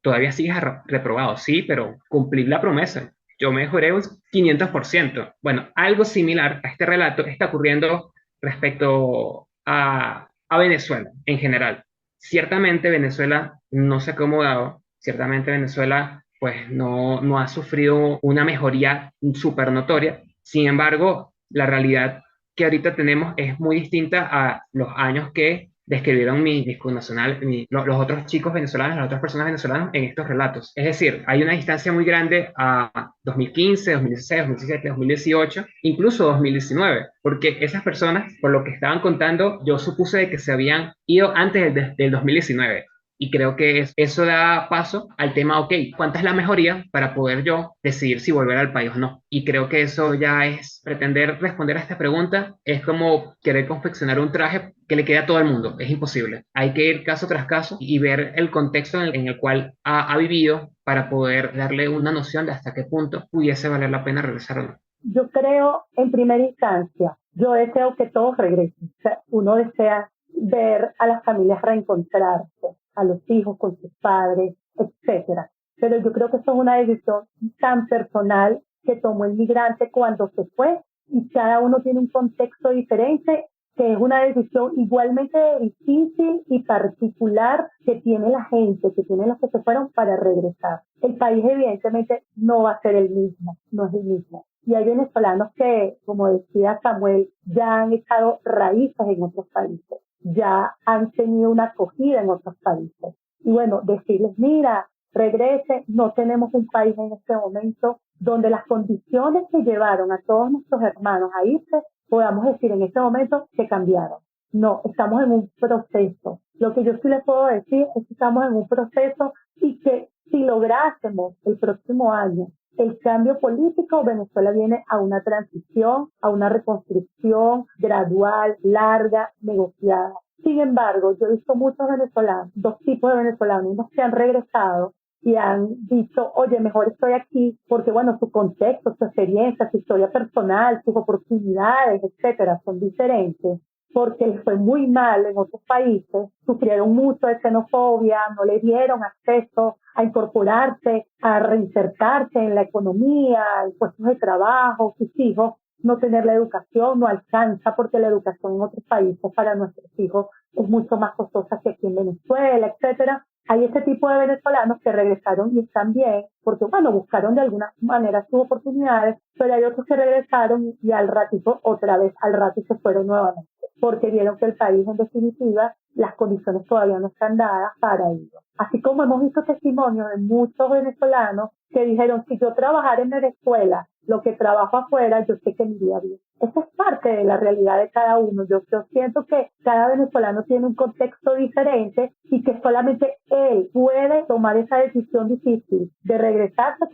Todavía sigues reprobado. Sí, pero cumplí la promesa. Yo mejoré un 500%. Bueno, algo similar a este relato está ocurriendo respecto a Venezuela en general. Ciertamente Venezuela no se ha acomodado, ciertamente Venezuela pues no ha sufrido una mejoría súper notoria. Sin embargo, la realidad que ahorita tenemos es muy distinta a los años que describieron mis connacionales, los otros chicos venezolanos, las otras personas venezolanas en estos relatos. Es decir, hay una distancia muy grande a 2015, 2016, 2017, 2018, incluso 2019, porque esas personas, por lo que estaban contando, yo supuse de que se habían ido antes del 2019. Y creo que eso da paso al tema: ok, ¿cuánta es la mejoría para poder yo decidir si volver al país o no? Y creo que eso ya es pretender responder a esta pregunta, es como querer confeccionar un traje que le quede a todo el mundo. Es imposible. Hay que ir caso tras caso y ver el contexto en el cual ha vivido para poder darle una noción de hasta qué punto pudiese valer la pena regresar o no. Yo creo, en primera instancia, yo deseo que todos regresen. O sea, uno desea ver a las familias reencontrarse, a los hijos con sus padres, etcétera. Pero yo creo que eso es una decisión tan personal que tomó el migrante cuando se fue, y cada uno tiene un contexto diferente, que es una decisión igualmente difícil y particular que tiene la gente, que tienen los que se fueron para regresar. El país evidentemente no va a ser el mismo, no es el mismo. Y hay venezolanos que, como decía Samuel, ya han echado raíces en otros países, ya han tenido una acogida en otros países. Y bueno, decirles: mira, regrese. No tenemos un país en este momento donde las condiciones que llevaron a todos nuestros hermanos a irse, podamos decir en este momento que cambiaron. No, estamos en un proceso. Lo que yo sí les puedo decir es que estamos en un proceso y que si lográsemos el próximo año el cambio político, Venezuela viene a una transición, a una reconstrucción gradual, larga, negociada. Sin embargo, yo he visto muchos venezolanos, dos tipos de venezolanos, unos que han regresado y han dicho, oye, mejor estoy aquí porque, bueno, su contexto, su experiencia, su historia personal, sus oportunidades, etcétera, son diferentes, porque les fue muy mal en otros países, sufrieron mucho de xenofobia, no le dieron acceso a incorporarse, a reinsertarse en la economía, en puestos de trabajo, sus hijos, no tener la educación, no alcanza porque la educación en otros países para nuestros hijos es mucho más costosa que aquí en Venezuela, etcétera. Hay ese tipo de venezolanos que regresaron y están bien, porque bueno, buscaron de alguna manera sus oportunidades, pero hay otros que regresaron y al ratito, otra vez al rato se fueron nuevamente, porque vieron que el país en definitiva, las condiciones todavía no están dadas para ello. Así como hemos visto testimonios de muchos venezolanos que dijeron, si yo trabajara en Venezuela, lo que trabajo afuera, yo sé que me iría bien. Eso es parte de la realidad de cada uno. Yo siento que cada venezolano tiene un contexto diferente y que solamente él puede tomar esa decisión difícil de regresarse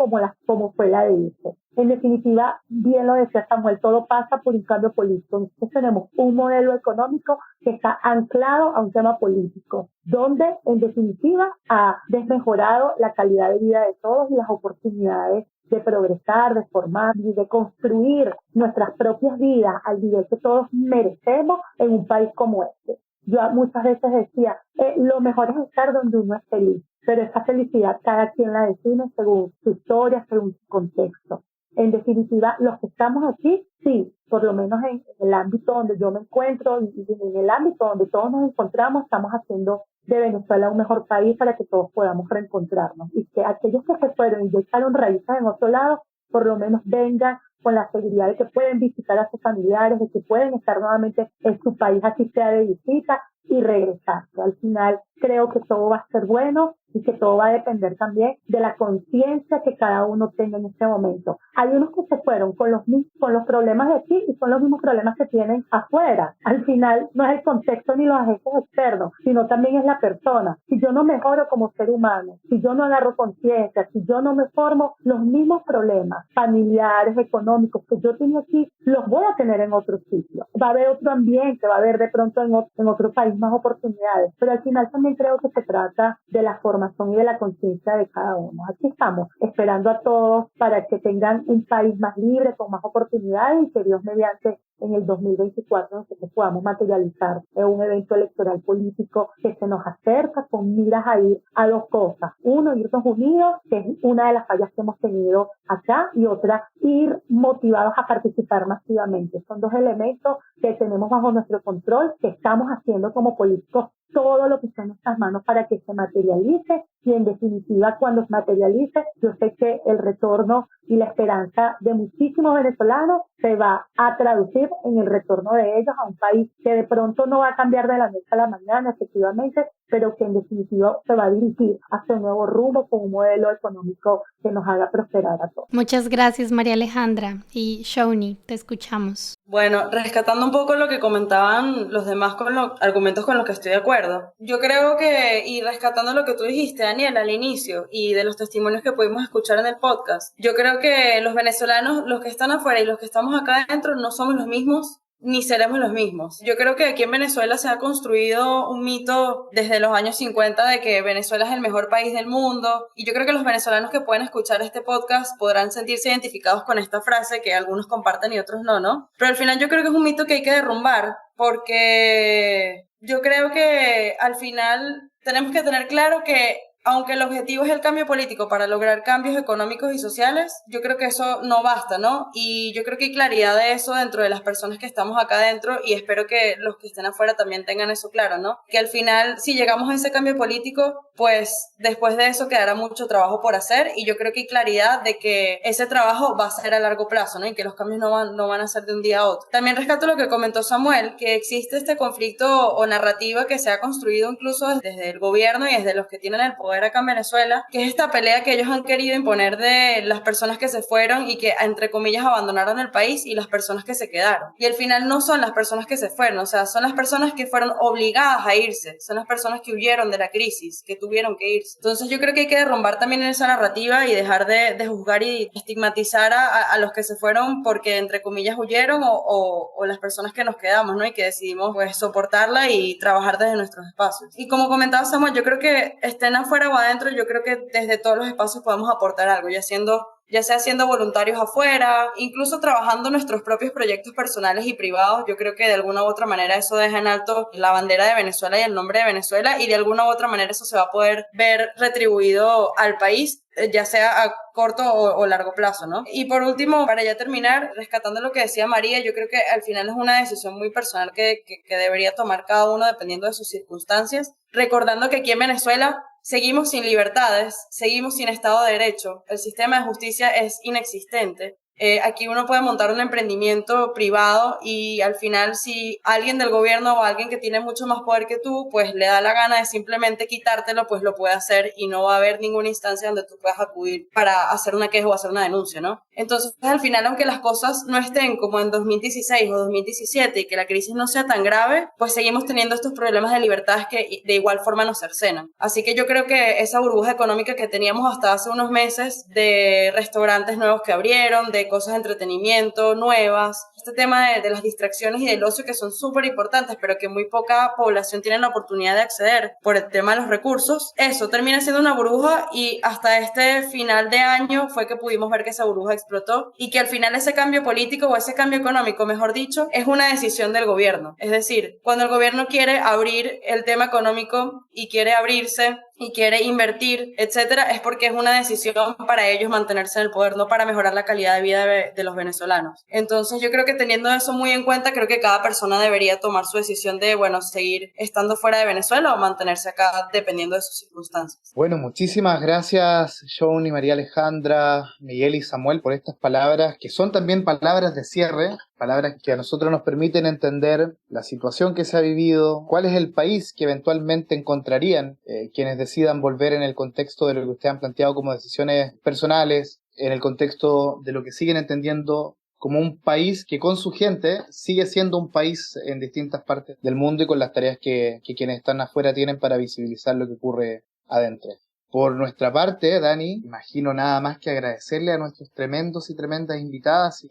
como fue la de irse. En definitiva, bien lo decía Samuel, todo pasa por un cambio político. Nosotros tenemos un modelo económico que está anclado a un tema político, donde en definitiva ha desmejorado la calidad de vida de todos y las oportunidades de progresar, de formar y de construir nuestras propias vidas al nivel que todos merecemos en un país como este. Yo muchas veces decía, lo mejor es estar donde uno es feliz, pero esa felicidad cada quien la define según su historia, según su contexto. En definitiva, los que estamos aquí, sí, por lo menos en el ámbito donde yo me encuentro y en el ámbito donde todos nos encontramos, estamos haciendo de Venezuela un mejor país para que todos podamos reencontrarnos y que aquellos que se fueron y ya echaron raíces en otro lado, por lo menos vengan con la seguridad de que pueden visitar a sus familiares, de que pueden estar nuevamente en su país, así sea de visita, y regresarse. Al final creo que todo va a ser bueno y que todo va a depender también de la conciencia que cada uno tenga en este momento. Hay unos que se fueron con los problemas de aquí y son los mismos problemas que tienen afuera. Al final no es el contexto ni los agentes externos, sino también es la persona. Si yo no mejoro como ser humano, si yo no agarro conciencia, si yo no me formo, los mismos problemas familiares, económicos que yo tengo aquí, los voy a tener en otro sitio. Va a haber otro ambiente, va a haber de pronto en otro país más oportunidades, pero al final también creo que se trata de la formación y de la conciencia de cada uno. Aquí estamos esperando a todos para que tengan un país más libre, con más oportunidades y que Dios mediante en el 2024 nosotros podamos materializar un evento electoral político que se nos acerca con miras a ir a dos cosas. Uno, irnos unidos, que es una de las fallas que hemos tenido acá, y otra, ir motivados a participar masivamente. Son dos elementos que tenemos bajo nuestro control, que estamos haciendo como políticos todo lo que está en nuestras manos para que se materialice y en definitiva cuando se materialice yo sé que el retorno y la esperanza de muchísimos venezolanos se va a traducir en el retorno de ellos a un país que de pronto no va a cambiar de la noche a la mañana efectivamente, pero que en definitiva se va a dirigir hacia un nuevo rumbo con un modelo económico que nos haga prosperar a todos. Muchas gracias, María Alejandra. Y Shawnee, te escuchamos. Bueno, rescatando un poco lo que comentaban los demás con los argumentos con los que estoy de acuerdo. Yo creo que, y rescatando lo que tú dijiste, Daniel, al inicio, y de los testimonios que pudimos escuchar en el podcast, yo creo que los venezolanos, los que están afuera y los que estamos acá adentro, no somos los mismos ni seremos los mismos. Yo creo que aquí en Venezuela se ha construido un mito desde los años 50 de que Venezuela es el mejor país del mundo, y yo creo que los venezolanos que pueden escuchar este podcast podrán sentirse identificados con esta frase que algunos comparten y otros no, ¿no? Pero al final yo creo que es un mito que hay que derrumbar, porque yo creo que al final tenemos que tener claro que aunque el objetivo es el cambio político para lograr cambios económicos y sociales, yo creo que eso no basta, ¿no? Y yo creo que hay claridad de eso dentro de las personas que estamos acá adentro y espero que los que estén afuera también tengan eso claro, ¿no? Que al final, si llegamos a ese cambio político, pues después de eso quedará mucho trabajo por hacer y yo creo que hay claridad de que ese trabajo va a ser a largo plazo, ¿no? Y que los cambios no van a ser de un día a otro. También rescato lo que comentó Samuel, que existe este conflicto o narrativa que se ha construido incluso desde el gobierno y desde los que tienen el poder poder acá en Venezuela, que es esta pelea que ellos han querido imponer de las personas que se fueron y que, entre comillas, abandonaron el país, y las personas que se quedaron. Y al final no son las personas que se fueron, o sea, son las personas que fueron obligadas a irse, son las personas que huyeron de la crisis, que tuvieron que irse. Entonces yo creo que hay que derrumbar también esa narrativa y dejar de juzgar y estigmatizar a los que se fueron porque, entre comillas, huyeron, o las personas que nos quedamos, ¿no? Y que decidimos pues soportarla y trabajar desde nuestros espacios. Y como comentaba Samuel, yo creo que estén afuera o adentro, yo creo que desde todos los espacios podemos aportar algo, ya sea siendo voluntarios afuera, incluso trabajando nuestros propios proyectos personales y privados. Yo creo que de alguna u otra manera eso deja en alto la bandera de Venezuela y el nombre de Venezuela, y de alguna u otra manera eso se va a poder ver retribuido al país, ya sea a corto o largo plazo, ¿no? Y por último, para ya terminar, rescatando lo que decía María, yo creo que al final es una decisión muy personal que debería tomar cada uno dependiendo de sus circunstancias, recordando que aquí en Venezuela seguimos sin libertades, seguimos sin Estado de Derecho, el sistema de justicia es inexistente. Aquí uno puede montar un emprendimiento privado y al final, si alguien del gobierno o alguien que tiene mucho más poder que tú, pues le da la gana de simplemente quitártelo, pues lo puede hacer y no va a haber ninguna instancia donde tú puedas acudir para hacer una queja o hacer una denuncia, ¿no? Entonces, al final, aunque las cosas no estén como en 2016 o 2017 y que la crisis no sea tan grave, pues seguimos teniendo estos problemas de libertades que de igual forma nos cercenan. Así que yo creo que esa burbuja económica que teníamos hasta hace unos meses, de restaurantes nuevos que abrieron, de cosas de entretenimiento nuevas, este tema de las distracciones y del ocio, que son súper importantes, pero que muy poca población tiene la oportunidad de acceder por el tema de los recursos, eso termina siendo una burbuja, y hasta este final de año fue que pudimos ver que esa burbuja explotó y que al final ese cambio político o ese cambio económico, mejor dicho, es una decisión del gobierno. Es decir, cuando el gobierno quiere abrir el tema económico y quiere abrirse y quiere invertir, etcétera, es porque es una decisión para ellos mantenerse en el poder, no para mejorar la calidad de vida de los venezolanos. Entonces yo creo que teniendo eso muy en cuenta, creo que cada persona debería tomar su decisión de, bueno, seguir estando fuera de Venezuela o mantenerse acá dependiendo de sus circunstancias. Bueno, muchísimas gracias, Shawnee, María Alejandra, Miguel y Samuel, por estas palabras, que son también palabras de cierre, palabras que a nosotros nos permiten entender la situación que se ha vivido, cuál es el país que eventualmente encontrarían quienes decidan volver, en el contexto de lo que ustedes han planteado como decisiones personales, en el contexto de lo que siguen entendiendo como un país que con su gente sigue siendo un país en distintas partes del mundo y con las tareas que quienes están afuera tienen para visibilizar lo que ocurre adentro. Por nuestra parte, Dani, imagino nada más que agradecerle a nuestros tremendos y tremendas invitadas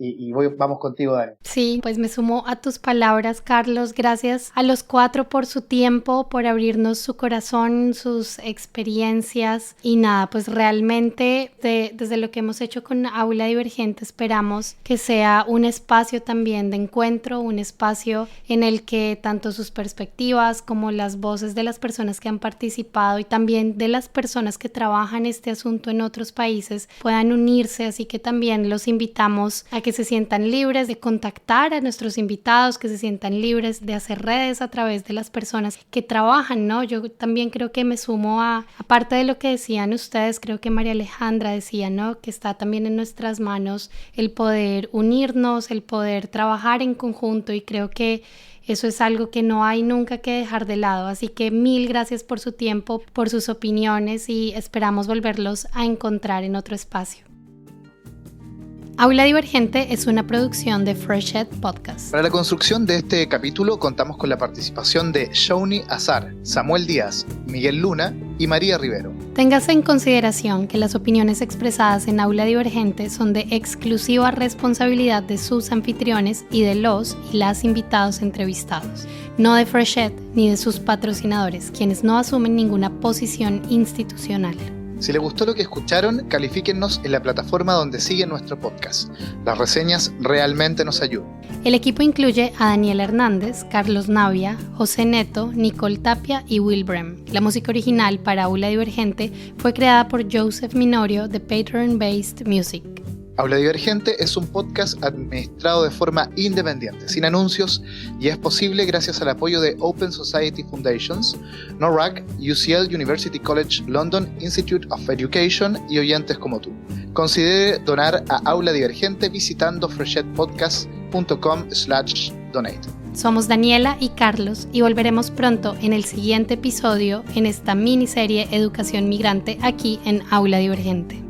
vamos contigo, Dani. Sí, pues me sumo a tus palabras, Carlos. Gracias a los 4 por su tiempo, por abrirnos su corazón, sus experiencias y nada, pues realmente desde lo que hemos hecho con Aula Divergente esperamos que sea un espacio también de encuentro, un espacio en el que tanto sus perspectivas como las voces de las personas que han participado y también de las personas que trabajan este asunto en otros países puedan unirse, así que también los invitamos a que se sientan libres de contactar a nuestros invitados, que se sientan libres de hacer redes a través de las personas que trabajan, ¿no? Yo también creo que me sumo aparte de lo que decían ustedes, creo que María Alejandra decía, ¿no? Que está también en nuestras manos el poder unirnos, el poder trabajar en conjunto, y creo que eso es algo que no hay nunca que dejar de lado. Así que mil gracias por su tiempo, por sus opiniones, y esperamos volverlos a encontrar en otro espacio. Aula Divergente es una producción de Freshet Podcast. Para la construcción de este capítulo contamos con la participación de Shawnee Azar, Samuel Díaz, Miguel Luna y María Rivero. Téngase en consideración que las opiniones expresadas en Aula Divergente son de exclusiva responsabilidad de sus anfitriones y de los y las invitados entrevistados, no de Freshet ni de sus patrocinadores, quienes no asumen ninguna posición institucional. Si les gustó lo que escucharon, califíquennos en la plataforma donde sigue nuestro podcast. Las reseñas realmente nos ayudan. El equipo incluye a Daniel Hernández, Carlos Navia, José Neto, Nicole Tapia y Will Brem. La música original para Aula Divergente fue creada por Joseph Minorio de Patreon Based Music. Aula Divergente es un podcast administrado de forma independiente, sin anuncios, y es posible gracias al apoyo de Open Society Foundations, NORAC, UCL University College London Institute of Education y oyentes como tú. Considere donar a Aula Divergente visitando freshetpodcast.com/donate. Somos Daniela y Carlos y volveremos pronto en el siguiente episodio en esta miniserie Educación Migrante aquí en Aula Divergente.